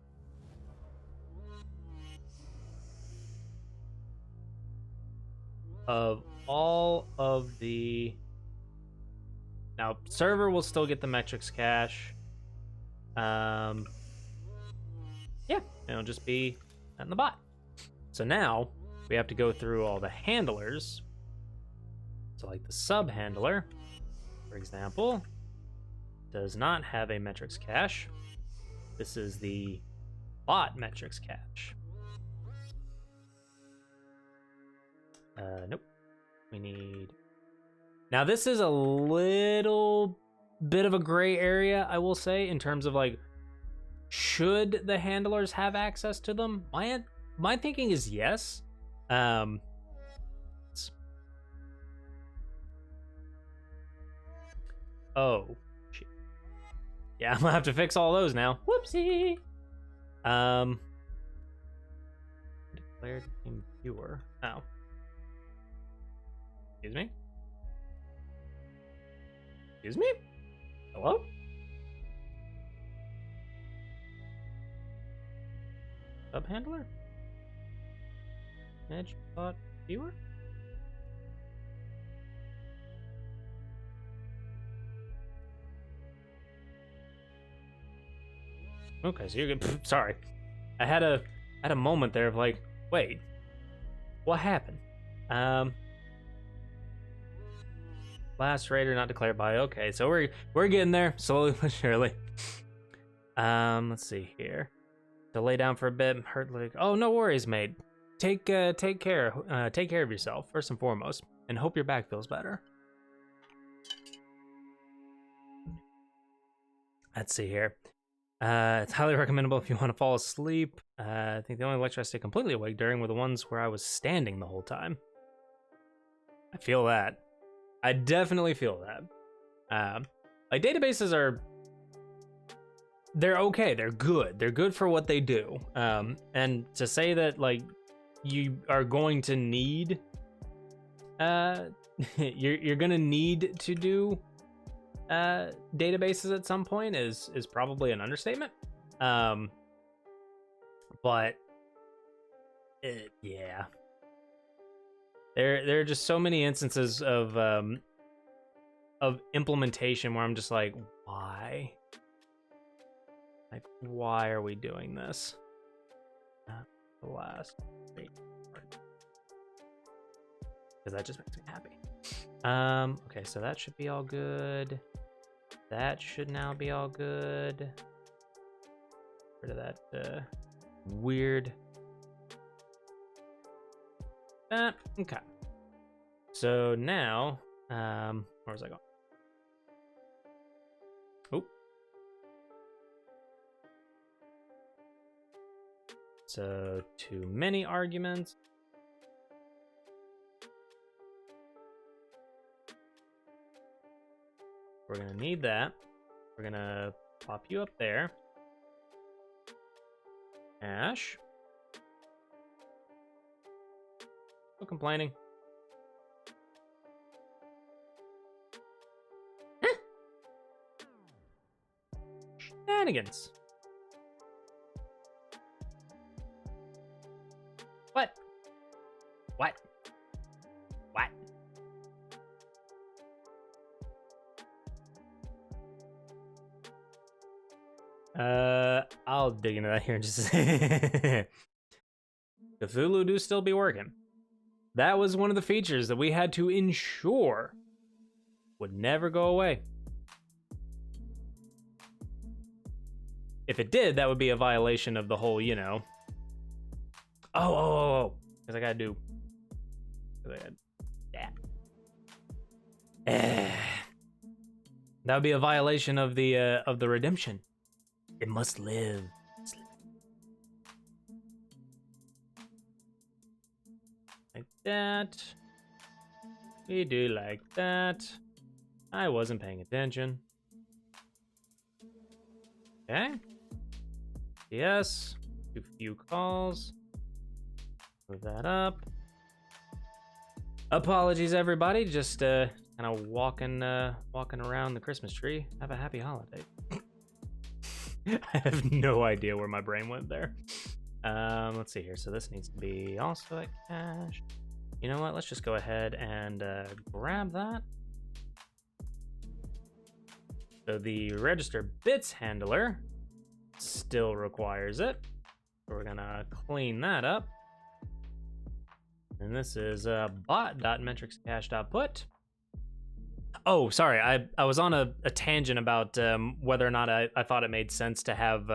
[SPEAKER 1] of all of the... Now, server will still get the metrics cache. Yeah, it'll just be in the bot. So now we have to go through all the handlers. So like the sub handler, for example, does not have a metrics cache. This is the bot metrics cache. Nope. We need... Now this is a little bit of a gray area, I will say, in terms of like, should the handlers have access to them? My thinking is yes. Oh, shit. Yeah, I'm gonna have to fix all those now. Whoopsie. Declared impure. Oh. Excuse me. Excuse me? Hello? Subhandler? Edge bot viewer? Okay, so you're good. Sorry. I had a moment there of like, wait, what happened? Last raider not declared by. Okay, so we're getting there slowly but surely. Let's see here. To lay down for a bit, hurt like. Oh, no worries, mate. Take care of yourself first and foremost, and hope your back feels better. Let's see here. It's highly recommendable if you want to fall asleep. I think the only lecture I stayed completely awake during were the ones where I was standing the whole time. I feel that. I definitely feel that. Like databases are, they're okay. They're good. They're good for what they do. And to say that like you are going to need, you're gonna need to do databases at some point is probably an understatement. But yeah. There are just so many instances of implementation where I'm just like, why? Like, why are we doing this? The last because that just makes me happy. Okay, so that should be all good. That should now be all good. Rid of that weird. Okay. So now, where was I going? Oh. So too many arguments. We're gonna need that. We're gonna pop you up there. Ash. No complaining. Shenanigans. What? What? What? I'll dig into that here in just a second. Cthulhu do still be working. That was one of the features that we had to ensure would never go away. If it did, that would be a violation of the whole, you know. Oh, because I gotta do. That would be a violation of the redemption. It must live. Like that. We do like that. I wasn't paying attention. Okay. Yes. Too few calls. Move that up. Apologies, everybody. Just kind of walking around the Christmas tree. Have a happy holiday. I have no idea where my brain went there. Let's see here. So this needs to be also at cache. You know what? Let's just go ahead and grab that. So the register bits handler still requires it. So we're gonna clean that up. And this is bot.metricscache.put. Oh, sorry. I was on a tangent about whether or not I thought it made sense to have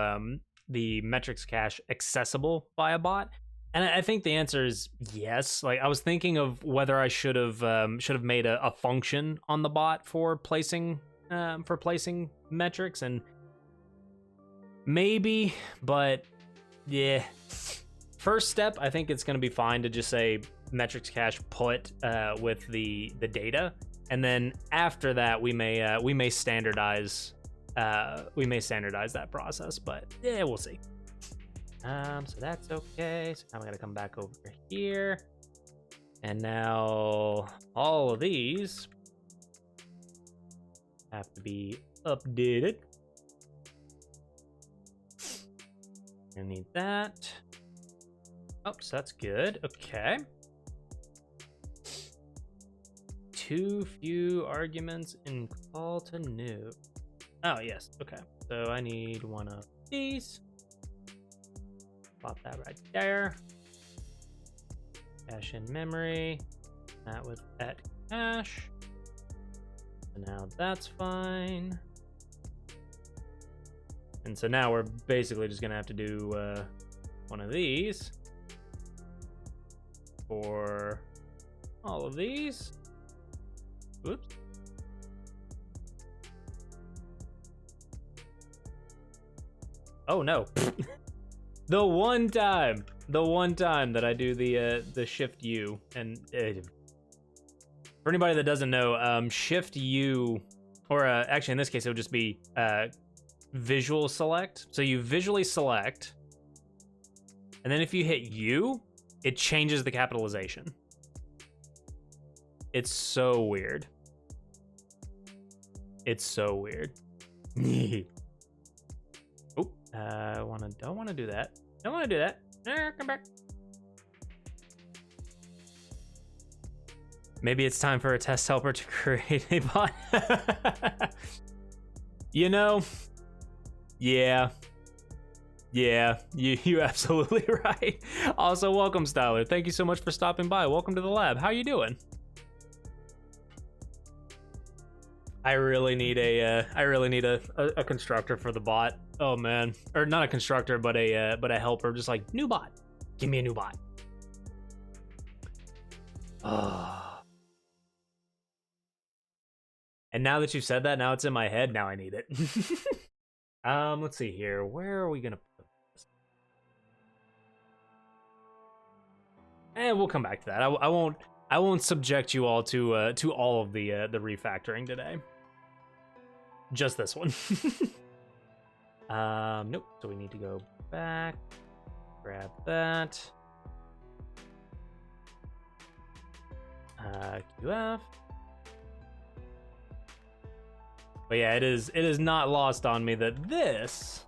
[SPEAKER 1] the metrics cache accessible by a bot. And I think the answer is yes. Like I was thinking of whether I should have made a function on the bot for placing metrics, and maybe, but yeah. First step, I think it's going to be fine to just say metrics cache put with the data, and then after that we may standardize that process. But yeah, we'll see. So that's okay. So now we got to come back over here, and now all of these have to be updated. I need that. Oh, so that's good. Okay. Too few arguments in call to new. Oh, yes. Okay. So I need one of these. Pop that right there. Cache in memory. That was at cache. So now that's fine. And so now we're basically just gonna have to do one of these for all of these. Oops. Oh no. The one time that I do the shift U, and for anybody that doesn't know, shift U, or actually in this case it would just be visual select. So you visually select, and then if you hit U, it changes the capitalization. It's so weird. It's so weird. Oh, don't want to do that. Don't want to do that. Come back. Maybe it's time for a test helper to create a bot. You know, yeah, you absolutely right. Also, welcome, Styler. Thank you so much for stopping by. Welcome to the lab. How you doing? I really need a constructor for the bot. Oh man, or not a constructor, but a helper. Just like new bot. Give me a new bot. And now that you've said that, now it's in my head. Now I need it. Let's see here. Where are we gonna put this? And we'll come back to that. I won't subject you all to all of the refactoring today. Just this one. Nope. So we need to go back, grab that. QF. But yeah, it is not lost on me that this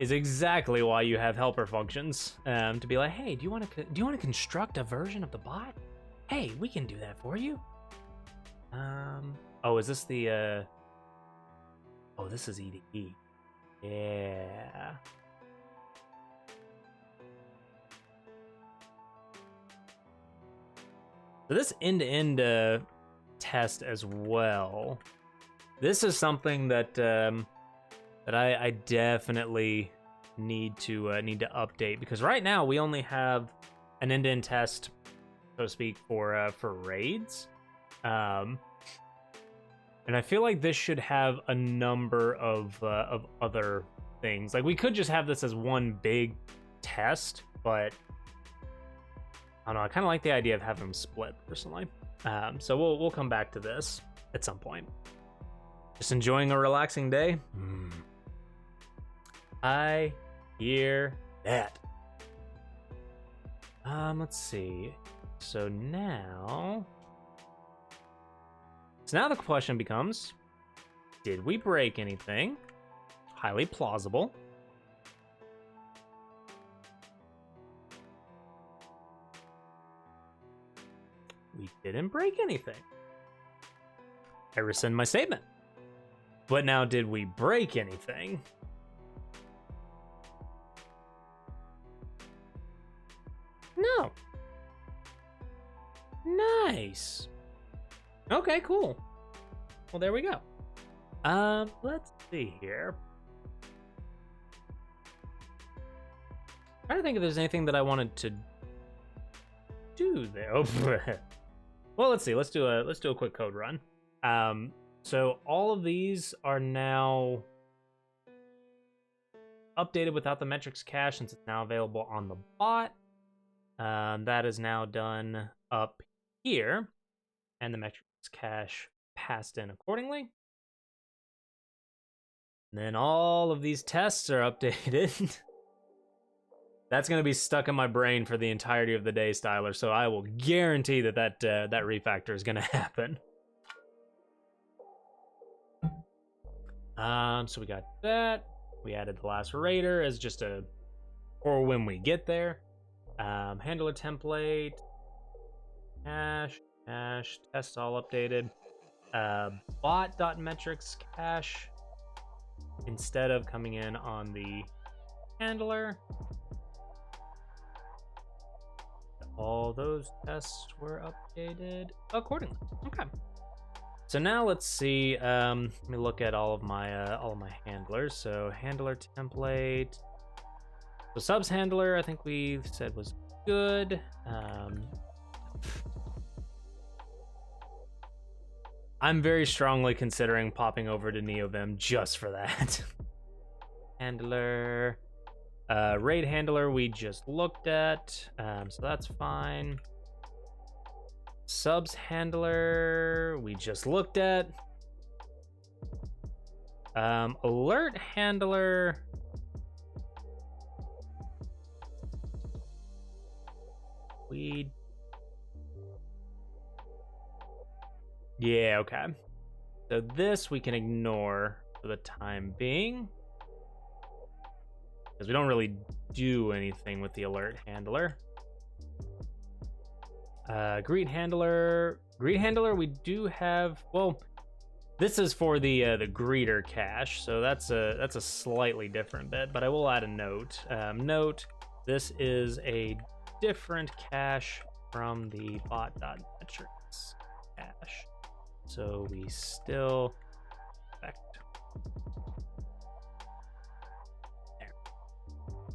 [SPEAKER 1] is exactly why you have helper functions. To be like, hey, do you want to construct a version of the bot? Hey, we can do that for you. Oh, is this the oh, this is EDE. Yeah. So this end-to-end test as well. This is something that that I definitely need to update, because right now we only have an end-to-end test, so to speak, for raids. And I feel like this should have a number of other things. Like, we could just have this as one big test, but I don't know. I kind of like the idea of having them split personally. So we'll come back to this at some point. Just enjoying a relaxing day. I hear that. Let's see. So now the question becomes, did we break anything? Highly plausible. We didn't break anything. I rescind my statement. But now, did we break anything? No. Nice. Okay, cool. Well, there we go. Let's see here. I'm trying to think if there's anything that I wanted to do there. Oh, well, let's see. Let's do a quick code run. So all of these are now updated without the metrics cache, since it's now available on the bot. That is now done up here, and the metrics cache passed in accordingly. And then all of these tests are updated. That's going to be stuck in my brain for the entirety of the day, Styler, so I will guarantee that refactor is going to happen. So we got that. We added the last raider as just a, or when we get there. Handler template, cache, test all updated. Bot.metrics cache instead of coming in on the handler. All those tests were updated accordingly. Okay. So now let's see. Let me look at all of my handlers. So handler template. So subs handler, I think we said was good. I'm very strongly considering popping over to NeoVim just for that. Handler. Raid handler we just looked at, so that's fine. Subs handler we just looked at. Alert handler. Yeah, okay. So this we can ignore for the time being, because we don't really do anything with the alert handler. Greet handler we do have. Well, this is for the greeter cache, so that's a slightly different bit. But I will add a note. Note: this is a different cache from the bot.metrics cache, so we still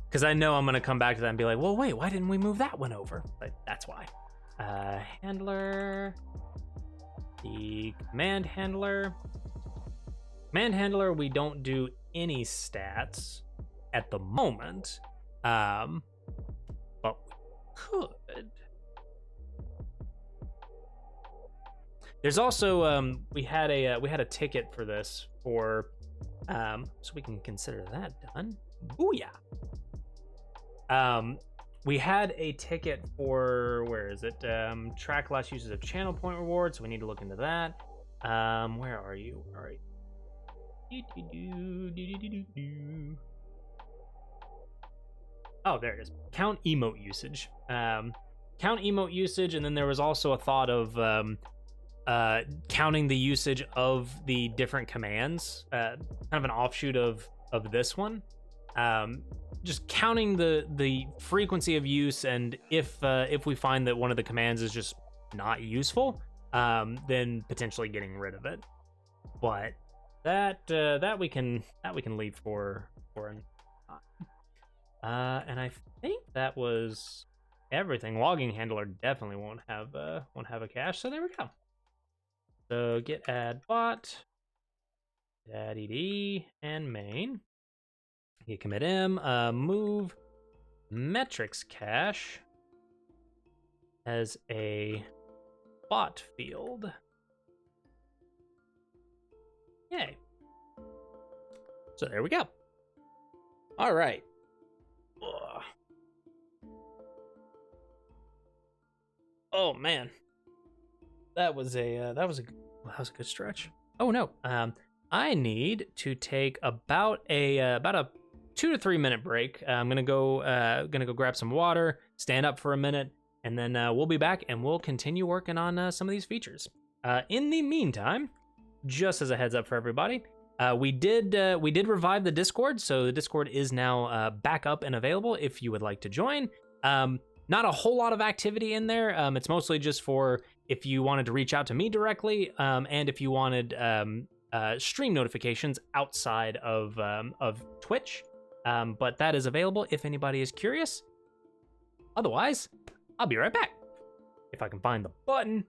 [SPEAKER 1] because I know I'm gonna come back to that and be like, well, wait, why didn't we move that one over? But that's why. Handler, the command handler. Command handler, we don't do any stats at the moment, but we could. There's also we had a ticket for this for so we can consider that done. Booyah. We had a ticket for, where is it? Track last uses of channel point rewards, so we need to look into that. Where are you? All right. Oh, there it is. Count emote usage. Count emote usage, and then there was also a thought of counting the usage of the different commands, kind of an offshoot of this one. Just counting the frequency of use, and if we find that one of the commands is just not useful, then potentially getting rid of it. But that we can leave for an and I think that was everything. Logging handler definitely won't have a cache, so there we go. So git add bot, add ed and main. Git commit m, move metrics cache as a bot field. Yay. So there we go. All right. Ugh. Oh man, that was a good stretch. Oh no, I need to take about a 2 to 3 minute break. I'm gonna go grab some water, stand up for a minute, and then we'll be back and we'll continue working on some of these features. In the meantime, just as a heads up for everybody, we did revive the Discord, so the Discord is now back up and available if you would like to join. Not a whole lot of activity in there. It's mostly just for if you wanted to reach out to me directly, and if you wanted stream notifications outside of Twitch. But that is available if anybody is curious. Otherwise, I'll be right back. If I can find the button.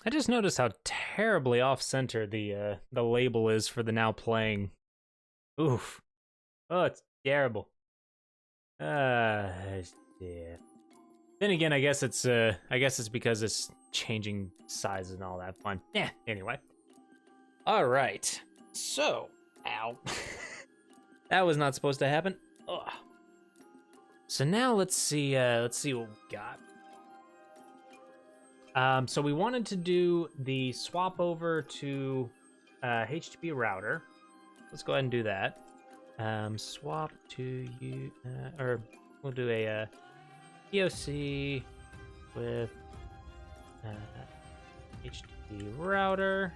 [SPEAKER 1] I just noticed how terribly off-center the label is for the now playing. Oof. Oh, it's terrible. Yeah. Then again, I guess it's because it's changing sizes and all that fun. Yeah. Anyway. All right. So, ow. That was not supposed to happen. Ugh. So now let's see what we got. So we wanted to do the swap over to HTTP router. Let's go ahead and do that. Swap to you, or we'll do a POC with HTTP router.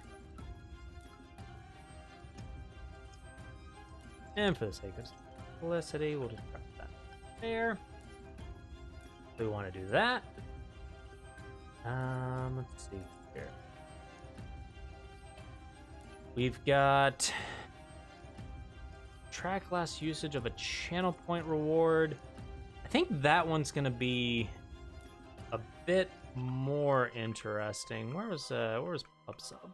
[SPEAKER 1] And for the sake of simplicity, we'll just press that there. We want to do that. Let's see here. We've got track last usage of a channel point reward. I think that one's gonna be a bit more interesting. Where was PubSub?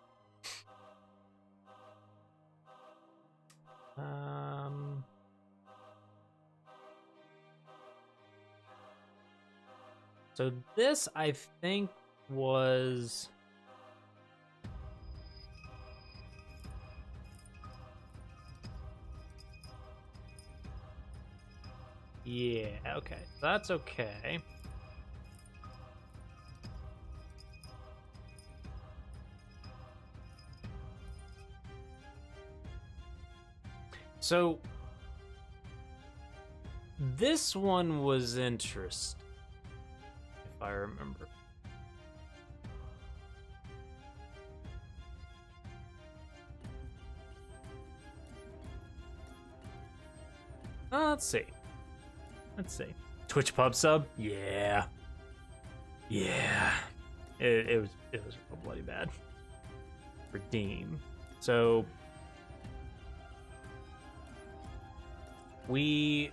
[SPEAKER 1] So this I think was yeah, okay. That's okay. So this one was interesting, if I remember. Let's see. Twitch pub sub? Yeah. It was real bloody bad. Redeem. So we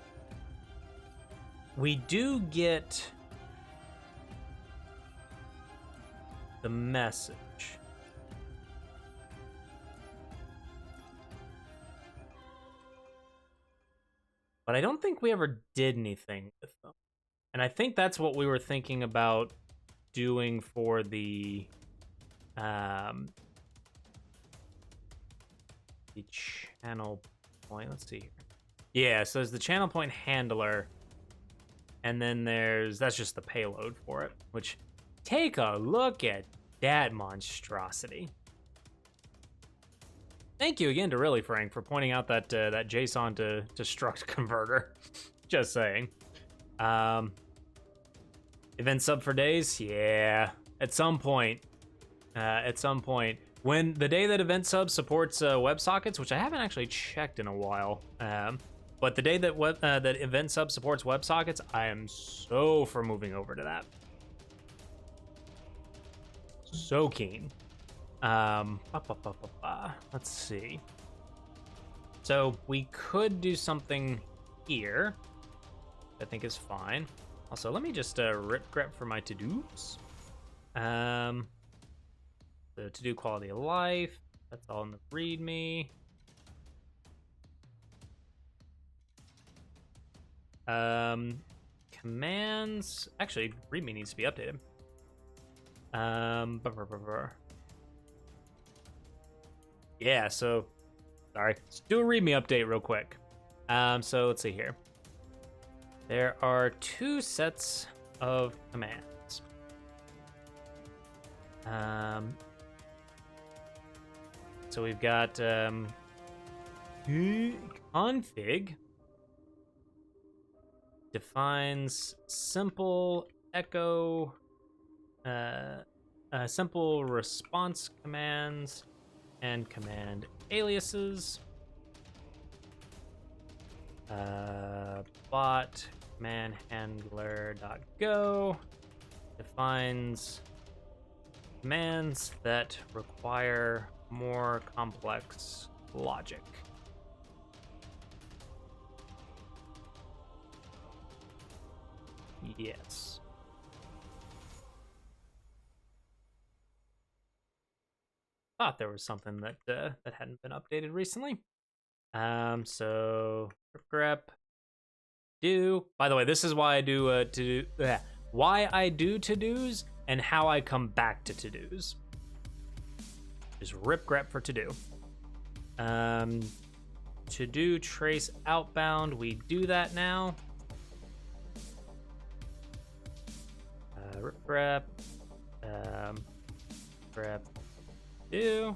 [SPEAKER 1] do get the message. But I don't think we ever did anything with them. And I think that's what we were thinking about doing for the channel point. Let's see here. Yeah, so there's the channel point handler, and then that's just the payload for it, which take a look at that monstrosity. Thank you again to Really Frank for pointing out that that JSON to struct converter. Just saying. Event sub for days? Yeah. At some point. When the day that event sub supports WebSockets, which I haven't actually checked in a while, but the day that that event sub supports WebSockets, I am so for moving over to that. So keen. Let's see. So we could do something here. I think is fine. Also, let me just rip grep for my to-dos. The to-do quality of life. That's all in the README. Commands. Actually, README needs to be updated. Yeah, so sorry. Let's do a README update real quick. So let's see here. There are two sets of commands. So we've got config defines simple echo, simple response commands and command aliases. Bot command handler.go defines commands that require more complex logic. Yes. thought there was something that that hadn't been updated recently. So grep do. By the way, this is why I do why I do to-dos and how I come back to to-dos. Just rip grep for to-do. To-do trace outbound. We do that now. Rip grep. Grep do.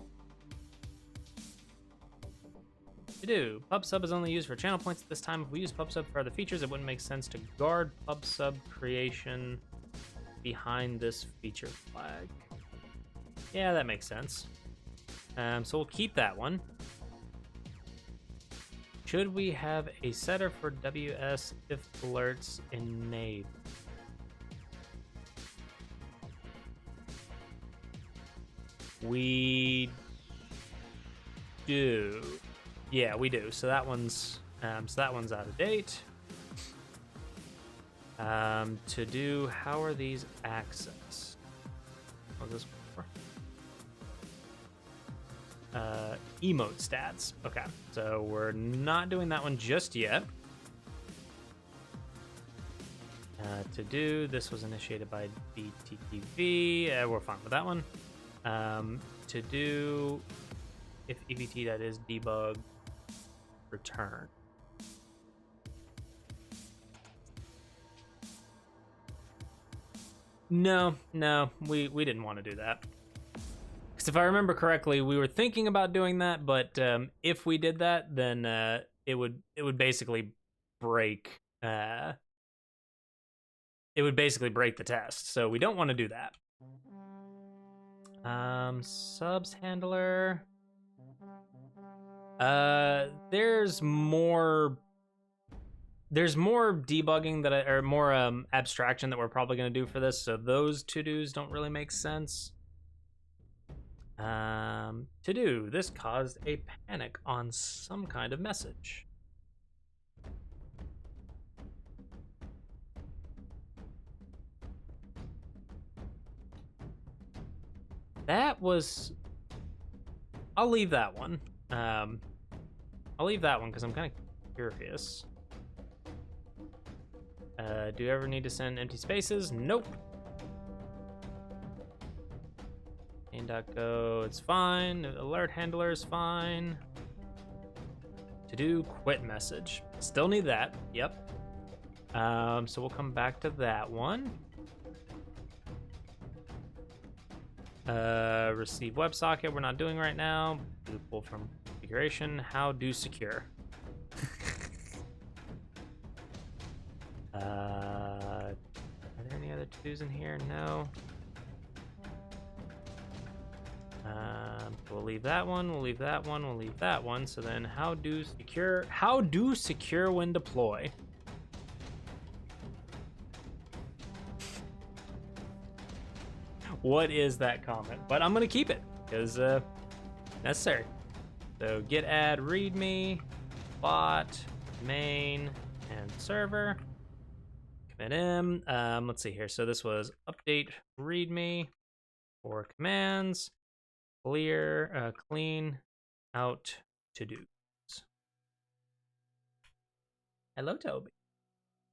[SPEAKER 1] To do. PubSub is only used for channel points at this time. If we use PubSub for other features, it wouldn't make sense to guard PubSub creation behind this feature flag. Yeah, that makes sense. So we'll keep that one. Should we have a setter for WS if alerts enabled? We do. Yeah, we do. So that one's out of date. To do, how are these accessed? What was this for? Emote stats. Okay, so we're not doing that one just yet. To do, this was initiated by BTTV. We're fine with that one. To do, if EVT that is debug, return. No, we didn't want to do that. Because if I remember correctly, we were thinking about doing that, but if we did that, then it would basically break the test. So we don't want to do that. Subs handler. There's more debugging or more abstraction that we're probably going to do for this, so those to-dos don't really make sense. To do, this caused a panic on some kind of message. That was, I'll leave that one. I'll leave that one because I'm kind of curious. Do you ever need to send empty spaces? Nope. Main.go, it's fine. Alert handler is fine. To do, quit message. Still need that. Yep. So we'll come back to that one. Receive WebSocket, we're not doing right now. Do pull from configuration. How do secure? Are there any other to-dos in here? No. We'll leave that one. We'll leave that one. We'll leave that one. So then, how do secure? How do secure when deploy? What is that comment? But I'm gonna keep it because necessary. So git add readme, bot, main, and server. Commit m. Let's see here. So this was update readme for commands. Clear, clean out to-dos. Hello, Toby.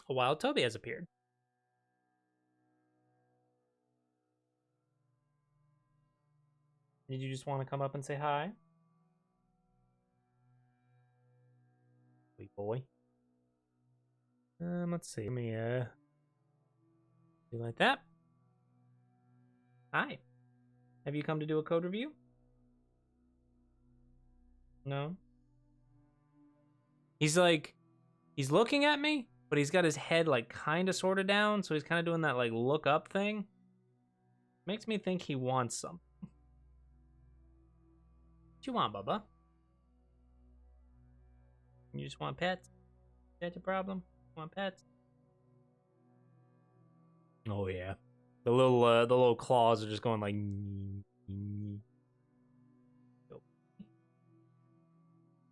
[SPEAKER 1] A wild Toby has appeared. Did you just want to come up and say hi? Sweet boy. Let's see. Let me do like that. Hi. Have you come to do a code review? No. He's like, he's looking at me, but he's got his head like kind of sort of down, so he's kind of doing that like look up thing. Makes me think he wants something. What you want, Bubba? You just want pets? That's a problem? Want pets? Oh yeah. The little claws are just going like.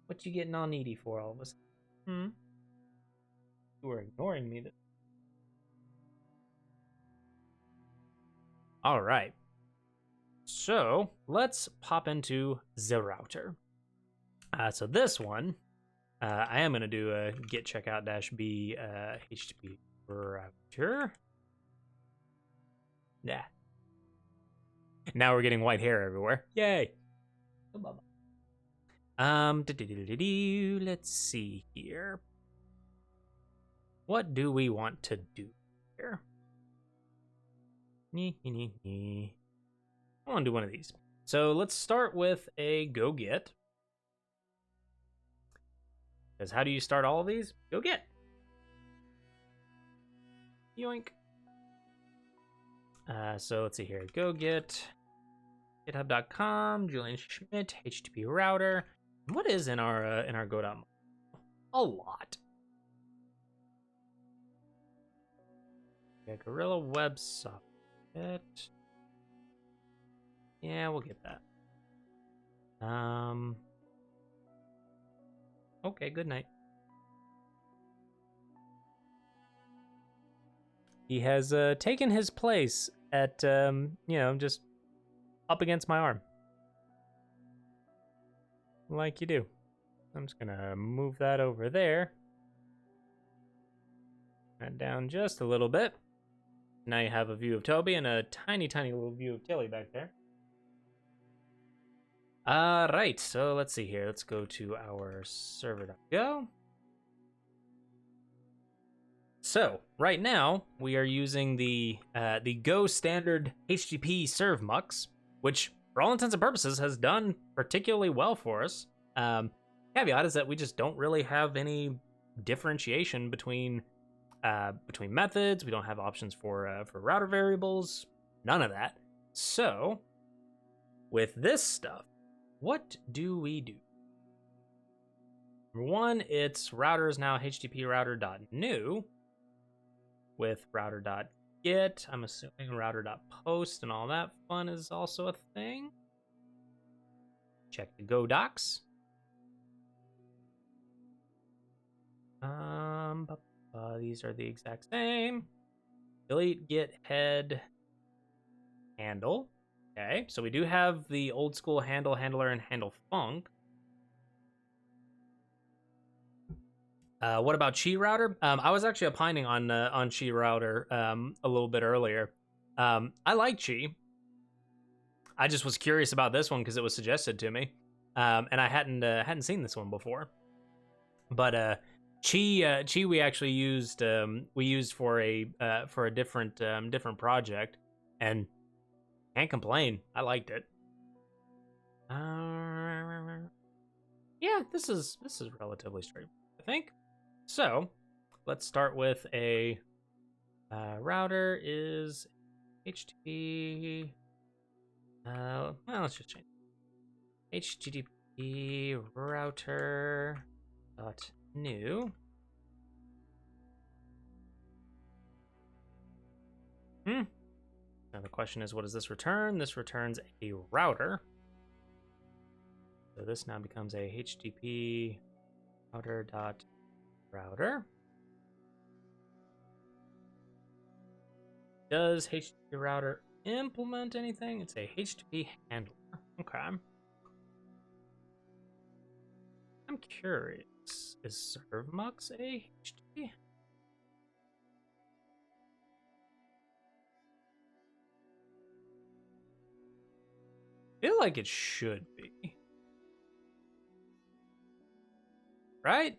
[SPEAKER 1] What you getting all needy for, all of us? You were ignoring me. All right. So let's pop into the router. So this one, I am going to do a git checkout -b HTTP router. Yeah. Now we're getting white hair everywhere. Yay. Let's see here. What do we want to do here? I want to do one of these. So let's start with a go get. Because how do you start all of these? Go get. Yoink. So let's see here. Go get github.com, Julian Schmidt, HTTP router. What is in our go.mo? A lot. Yeah, Gorilla WebSocket. Yeah, we'll get that. Okay, good night. He has taken his place at just up against my arm. Like you do. I'm just gonna move that over there. And down just a little bit. Now you have a view of Toby and a tiny, tiny little view of Tilly back there. Right, so let's see here. Let's go to our server.go. So right now we are using the Go standard HTTP serve mux, which for all intents and purposes has done particularly well for us. Caveat is that we just don't really have any differentiation between methods. We don't have options for router variables, none of that. So with this stuff, what do we do? Number one, it's router is now HTTP router.new with router.get. I'm assuming router.post and all that fun is also a thing. Check the Go docs. These are the exact same. Delete git head handle. Okay, so we do have the old school handle, handler, and handle func. What about Chi router? I was actually opining on Chi router a little bit earlier. I like Chi. I just was curious about this one because it was suggested to me, and I hadn't seen this one before. But Chi we actually used for a different project, and can't complain. I liked it. Yeah, this is relatively straight, I think. So let's start with a router is HTTP. Well, let's just change HTTP router dot new. Now the question is, what does this return? This returns a router. So this now becomes a HTTP router. Does HTTP router implement anything? It's a HTTP handler. Okay. I'm curious. Is servmux a HTTP? I feel like it should be. Right?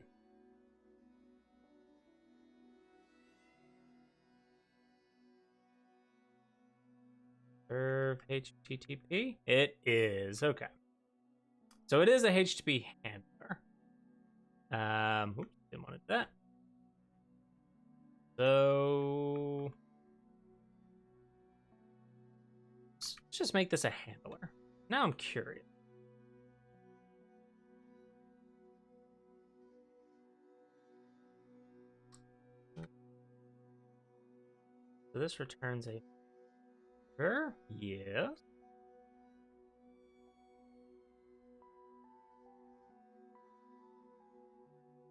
[SPEAKER 1] Serve HTTP? It is. Okay. So it is a HTTP handler. Oops, didn't want to do that. So let's just make this a handler. Now I'm curious. So this returns a sure? Yes.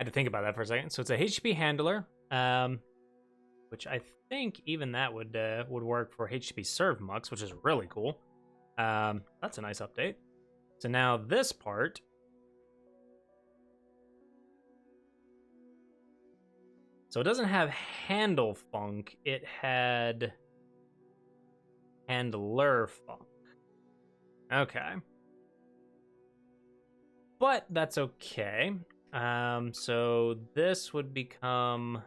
[SPEAKER 1] I had to think about that for a second. So it's a HTTP handler, which I think even that would work for HTTP serve mux, which is really cool. That's a nice update. So now this part. So it doesn't have handle funk, it had handler funk. Okay. But that's okay. So this would become,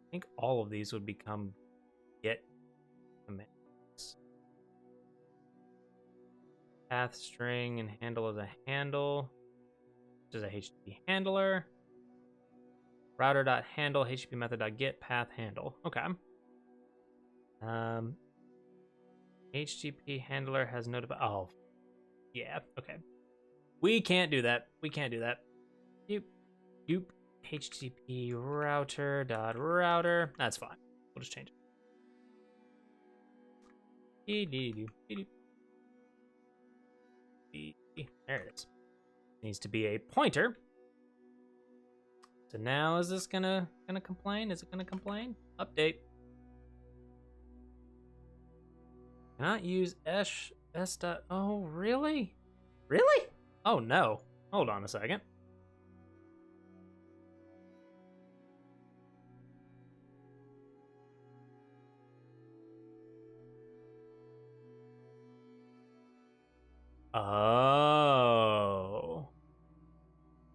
[SPEAKER 1] I think all of these would become get commands. Path string and handle as a handle, which is a HTTP handler. Router.handle, HTTP method.get, path handle. Okay. HTTP handler has notified. Oh, yeah. Okay. We can't do that. We can't do that. Doop. HTTP router.router. That's fine. We'll just change it. There it is. Needs to be a pointer. So now is this gonna complain? Is it gonna complain? Update. Cannot use s. Oh, really? Really? Oh no. Hold on a second. Oh.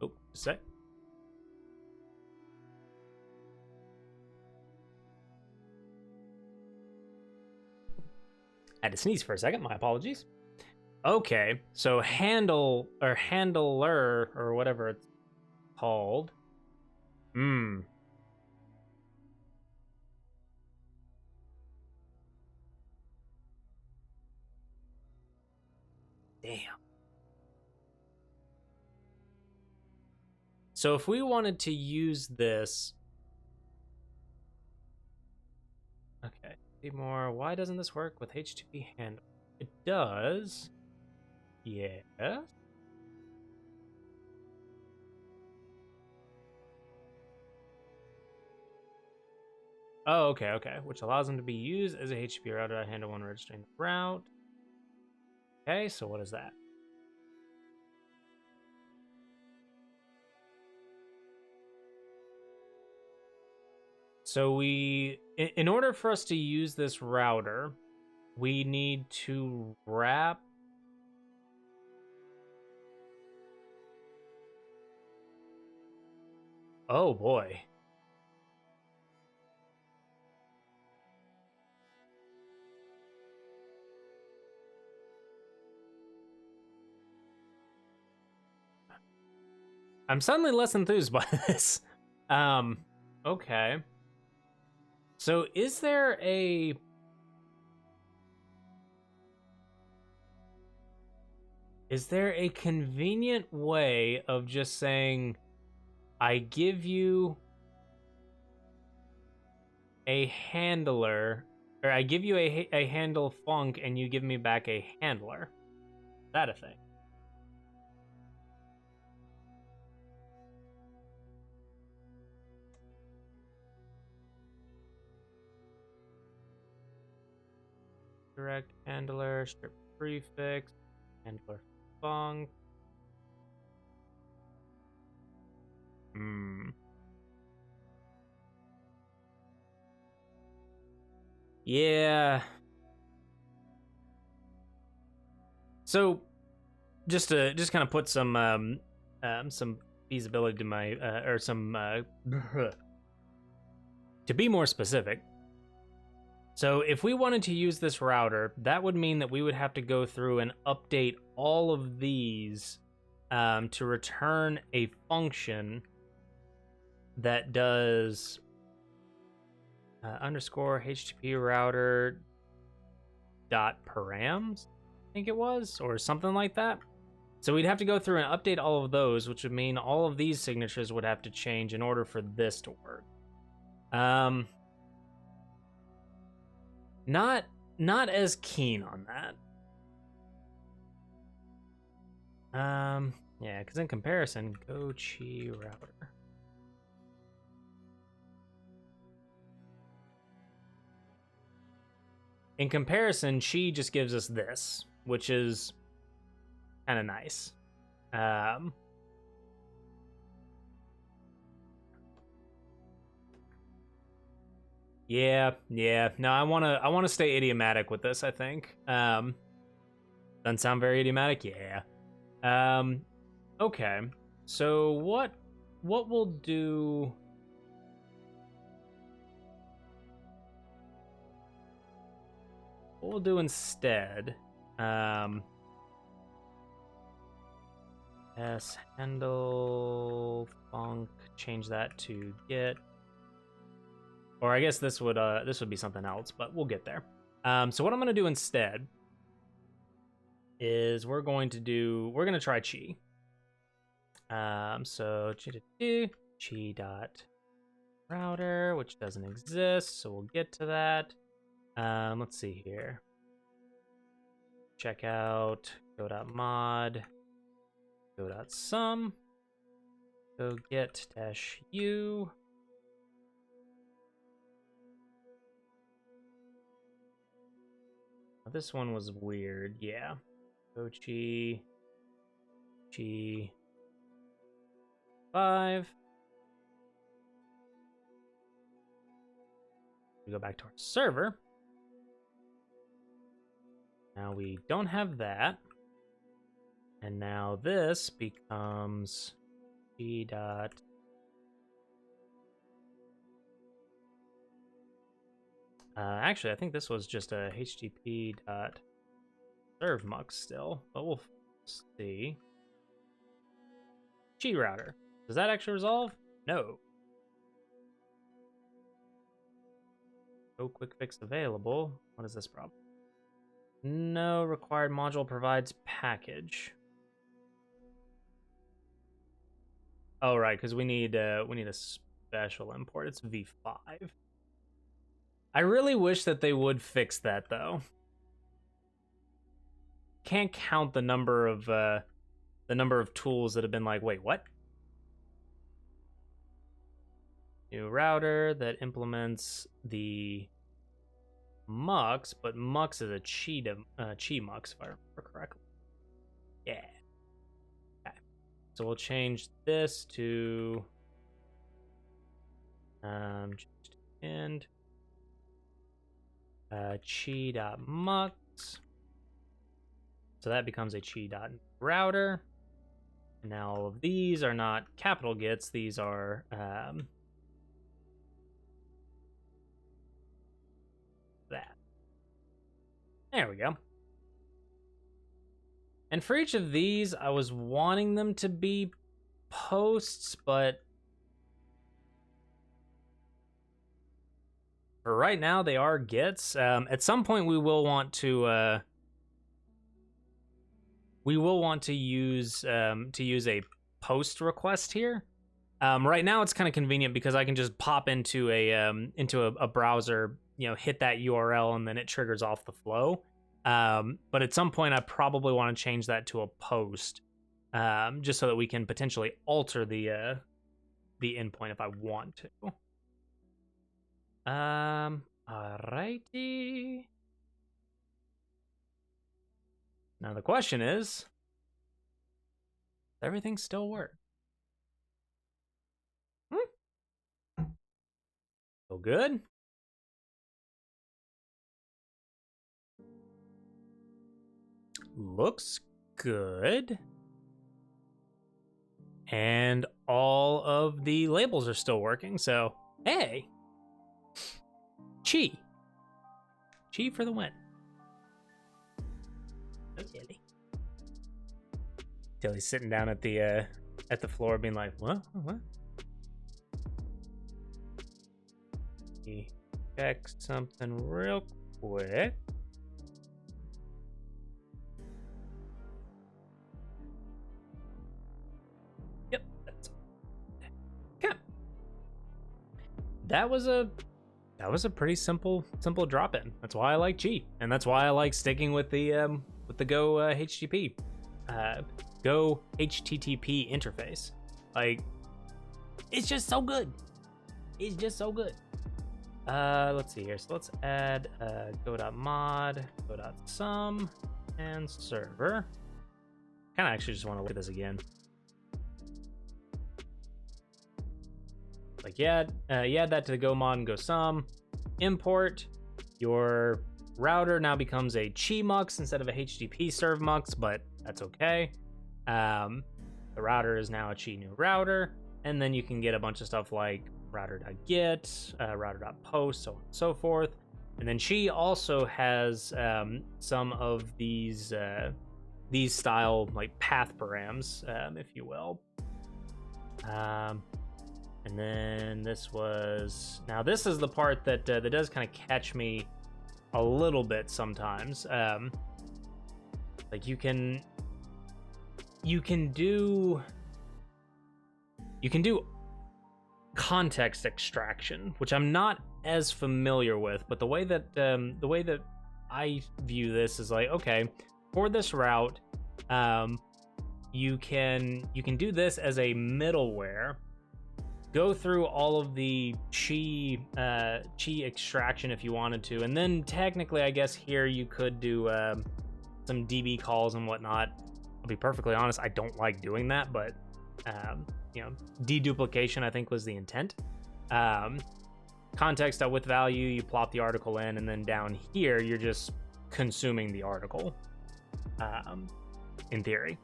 [SPEAKER 1] Oh, just a sec. I had to sneeze for a second. My apologies. Okay, so handle or handler or whatever it's called. Hmm. Damn. So if we wanted to use this, okay, see more. Why doesn't this work with HTTP handle? It does. Yes. Oh, okay. Which allows them to be used as a HTTP router to handle when registering the route. Okay, so what is that? So we, in order for us to use this router, we need to wrap. Oh boy. I'm suddenly less enthused by this. Okay. So is there a convenient way of just saying I give you a handler, or I give you a handle funk and you give me back a handler? Is that a thing? Direct handler, strip prefix, handler funk. Yeah. So just to kind of put some feasibility to my or some to be more specific. So if we wanted to use this router, that would mean that we would have to go through and update all of these to return a function that does underscore HTTP router dot params, I think it was, or something like that. So we'd have to go through and update all of those, which would mean all of these signatures would have to change in order for this to work. Not as keen on that. Yeah, because in comparison, Gochi router. In comparison, Qi just gives us this, which is kind of nice. Yeah. No, I wanna stay idiomatic with this, I think. Doesn't sound very idiomatic? Yeah. Okay. So what we'll do... What we'll do instead... S handle funk, change that to get... Or I guess this would be something else, but we'll get there. So what I'm gonna do instead is we're gonna try Qi. So Qi dot router, which doesn't exist, so we'll get to that. Let's see here. Check out go.mod, go.sum, go get dash u. This one was weird, yeah. Go Qi 5. We go back to our server. Now we don't have that. And now this becomes Qi dot... actually, I think this was just a HTTP dot serve mux still, but we'll see. Qi router. Does that actually resolve? No. No quick fix available. What is this problem? No required module provides package. Oh, right, because we need a special import. It's v5. I really wish that they would fix that, though. Can't count the number of tools that have been like, wait, what? New router that implements the mux, but mux is a Qi mux, if I remember correctly. Yeah. Okay. So we'll change this to end Qi.mux. So that becomes a Qi.router. And now all of these are not capital gets, these are that. There we go. And for each of these, I was wanting them to be posts, but for right now, they are gets. At some point, we will want to use a post request here. Right now, it's kind of convenient because I can just pop into a browser, hit that URL, and then it triggers off the flow. But at some point, I probably want to change that to a post, just so that we can potentially alter the endpoint if I want to. Alrighty. Now the question is, does everything still work? Still good? Looks good. And all of the labels are still working, so hey. Qi for the win. Oh, Dilly. Dilly's sitting down at the floor being like, what? Check something real quick. Yep, that's okay. That was a pretty simple drop-in. That's why I like Qi, and that's why I like sticking with the Go HTTP interface. Like, it's just so good. Let's see here. So let's add go.mod, go.sum, and server. Kind of actually just want to look at this again. Like, you add that to the go mod and go sum. Import. Your router now becomes a Qi mux instead of a HTTP serve mux, but that's okay. The router is now a Qi new router, and then you can get a bunch of stuff like router.get, router.post, so on and so forth. And then Qi also has some of these style like path params, if you will. And then this is the part that that does kind of catch me a little bit sometimes. Like you can do context extraction, which I'm not as familiar with, but the way that I view this is like, okay, for this route, you can do this as a middleware, go through all of the Qi extraction if you wanted to, and then technically, I guess here you could do some DB calls and whatnot. I'll be perfectly honest, I don't like doing that, but deduplication I think was the intent. Context with value, you plop the article in, and then down here you're just consuming the article, in theory.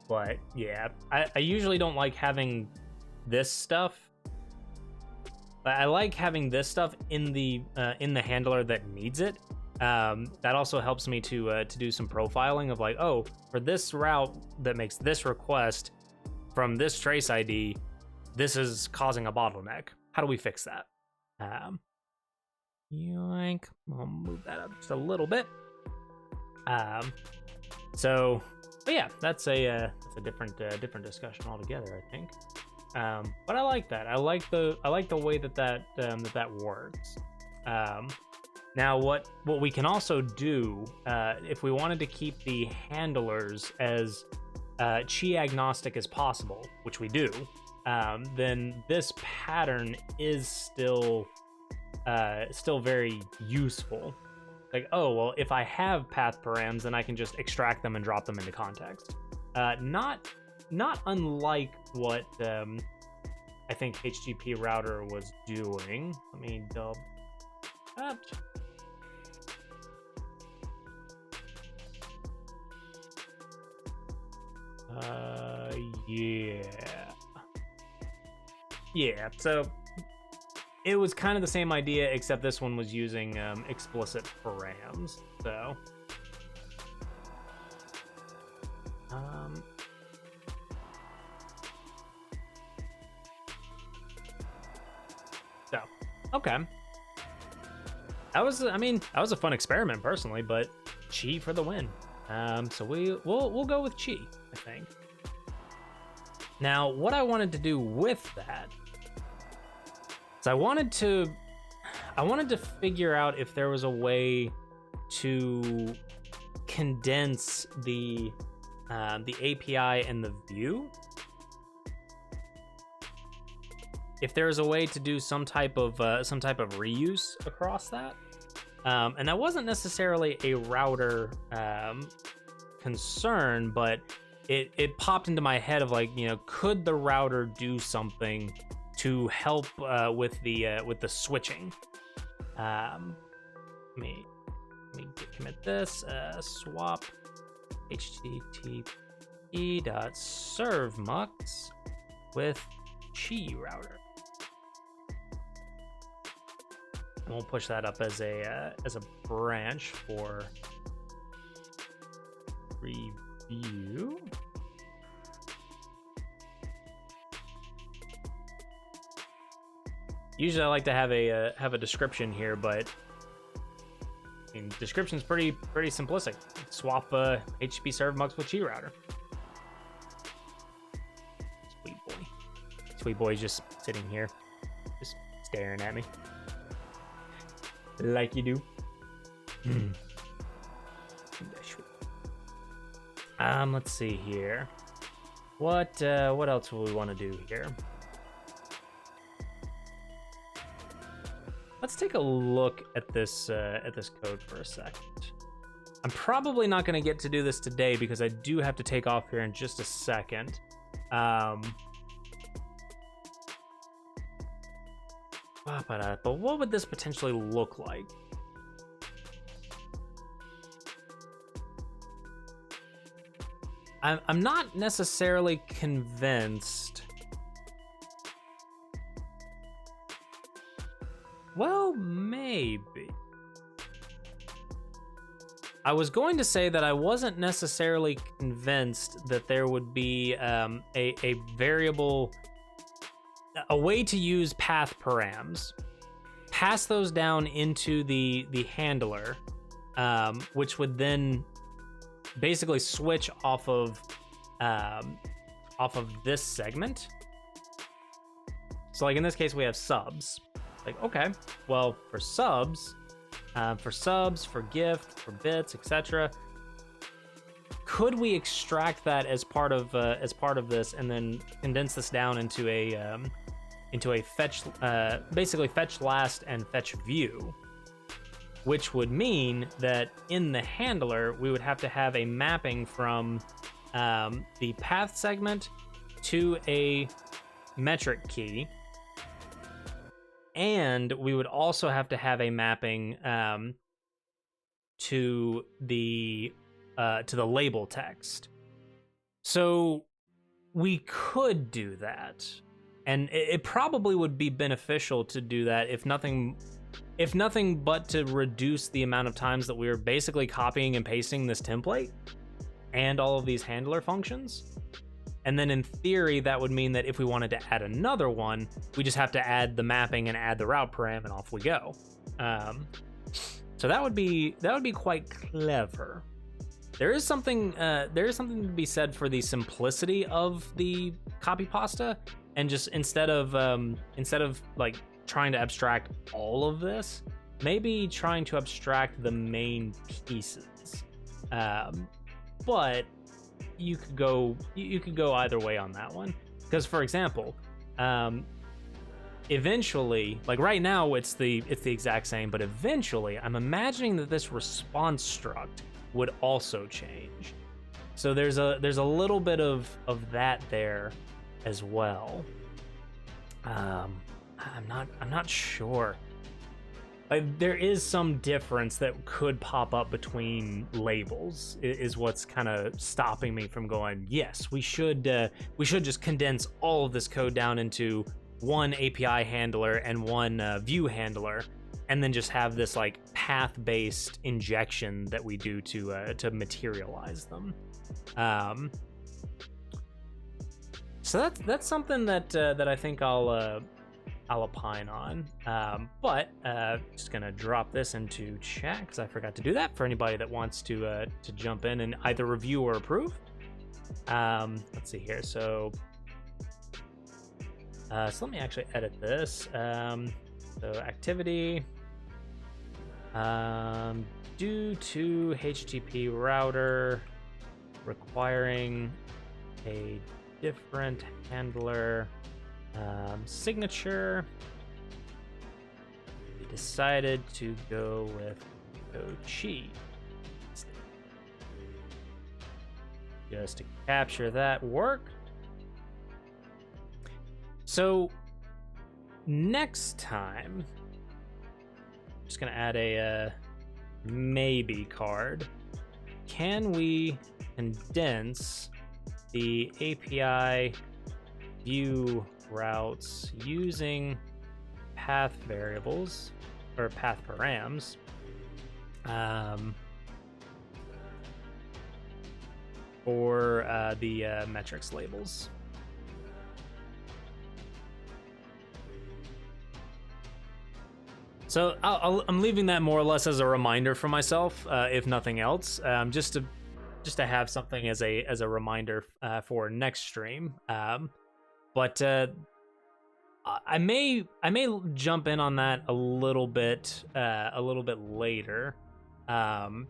[SPEAKER 1] But yeah, I usually don't like having this stuff. I like having this stuff in the handler that needs it. That also helps me to do some profiling of like, oh, for this route that makes this request from this trace ID, this is causing a bottleneck. How do we fix that? Yoink. I'll move that up just a little bit. But yeah, that's a different discussion altogether, I think. But I like that. I like the way that works. Now, what we can also do, if we wanted to keep the handlers as Qi agnostic as possible, which we do, then this pattern is still very useful. Like, oh, well, if I have path params, then I can just extract them and drop them into context. Not unlike what I think HTTP router was doing. Let me double that. Yeah, so it was kind of the same idea, except this one was using explicit params. So okay, that was a fun experiment personally, but Qi for the win. So we'll go with Qi, I think. Now, what I wanted to do with that is I wanted to figure out if there was a way to condense the API and the view. If there was a way to do some type of reuse across that. And that wasn't necessarily a router concern, but it popped into my head of like, could the router do something to help with the switching? Let me commit this. Swap http.servmux with Qi router. And we'll push that up as a branch for review. Usually I like to have a description here, but I mean, description's pretty simplistic. Swap HTTP serve mux with Qi router. Sweet boy's just sitting here, just staring at me. Like you do. Let's see here. What else will we want to do here? let's take a look at this code for a second. I'm probably not going to get to do this today because I do have to take off here in just a second. But what would this potentially look like? I'm not necessarily convinced. Well, maybe. I was going to say that I wasn't necessarily convinced that there would be a variable, a way to use path params, pass those down into the handler, which would then basically switch off of this segment. So like in this case, we have subs. Like, okay, well, for subs, for gift, for bits, etc., could we extract that as part of this and then condense this down into a fetch, basically fetch last and fetch view, which would mean that in the handler we would have to have a mapping from the path segment to a metric key. And we would also have to have a mapping to the label text. So we could do that, and it probably would be beneficial to do that, if nothing but to reduce the amount of times that we're basically copying and pasting this template and all of these handler functions. And then in theory, that would mean that if we wanted to add another one, we just have to add the mapping and add the route param, and off we go. So that would be quite clever. There is something to be said for the simplicity of the copy pasta, and just instead of like trying to abstract all of this, maybe trying to abstract the main pieces. But you could go either way on that one, because for example, eventually, like right now it's the exact same, but eventually I'm imagining that this response struct would also change. So there's a little bit of that there as well. I'm not sure. There is some difference that could pop up between labels, is what's kind of stopping me from going, yes, we should just condense all of this code down into one API handler and one view handler, and then just have this like path-based injection that we do to materialize them. So that's something that I think I'll opine on, but just gonna drop this into chat because I forgot to do that for anybody that wants to jump in and either review or approve. Let's see here. So let me actually edit this. So activity, due to HTTP router requiring a different handler signature, we decided to go with Chi just to capture that work. So next time, I'm just gonna add a maybe card. Can we condense the API view routes using path variables or path params for the metrics labels? So I'm leaving that more or less as a reminder for myself, if nothing else, just to have something as a reminder for next stream. But I may jump in on that a little bit later. Good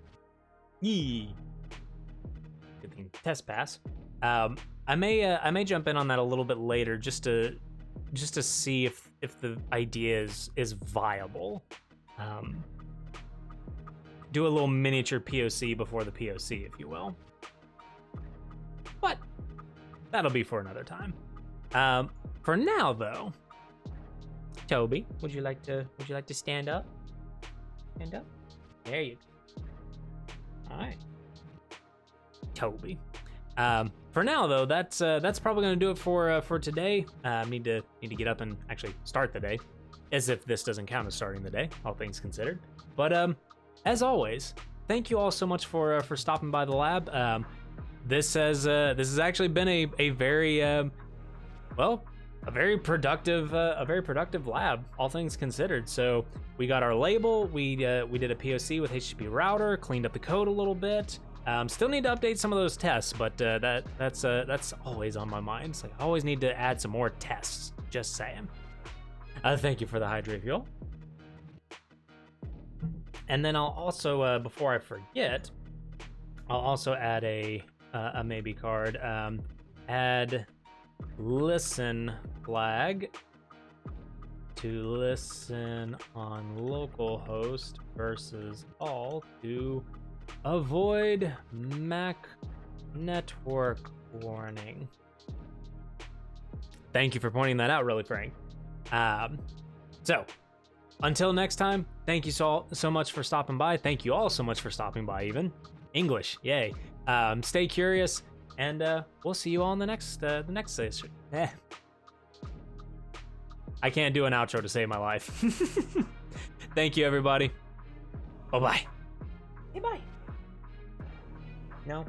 [SPEAKER 1] thing test pass. I may jump in on that a little bit later, just to just to see if the idea is viable. Do a little miniature POC before the POC, if you will. But that'll be for another time. For now, though, Toby, would you like to stand up? Stand up. There you go. All right, Toby. For now, though, that's probably gonna do it for today. Need to get up and actually start the day, as if this doesn't count as starting the day, all things considered. But as always, thank you all so much for stopping by the lab. This has actually been a very productive lab, all things considered. So we got our label, we did a POC with HTTP router, cleaned up the code a little bit. Still need to update some of those tests, but that's always on my mind. So I always need to add some more tests. Just saying. Thank you for the hydrate fuel. And then I'll also, before I forget, I'll also add a maybe card. Add listen flag to listen on localhost versus all to avoid MAC network warning. Thank you for pointing that out, really, Frank. So until next time, thank you so much for stopping by. Thank you all so much for stopping by, even. English, yay. Stay curious, and we'll see you all in the next session. I can't do an outro to save my life. Thank you, everybody. Bye-bye. Hey, bye. No.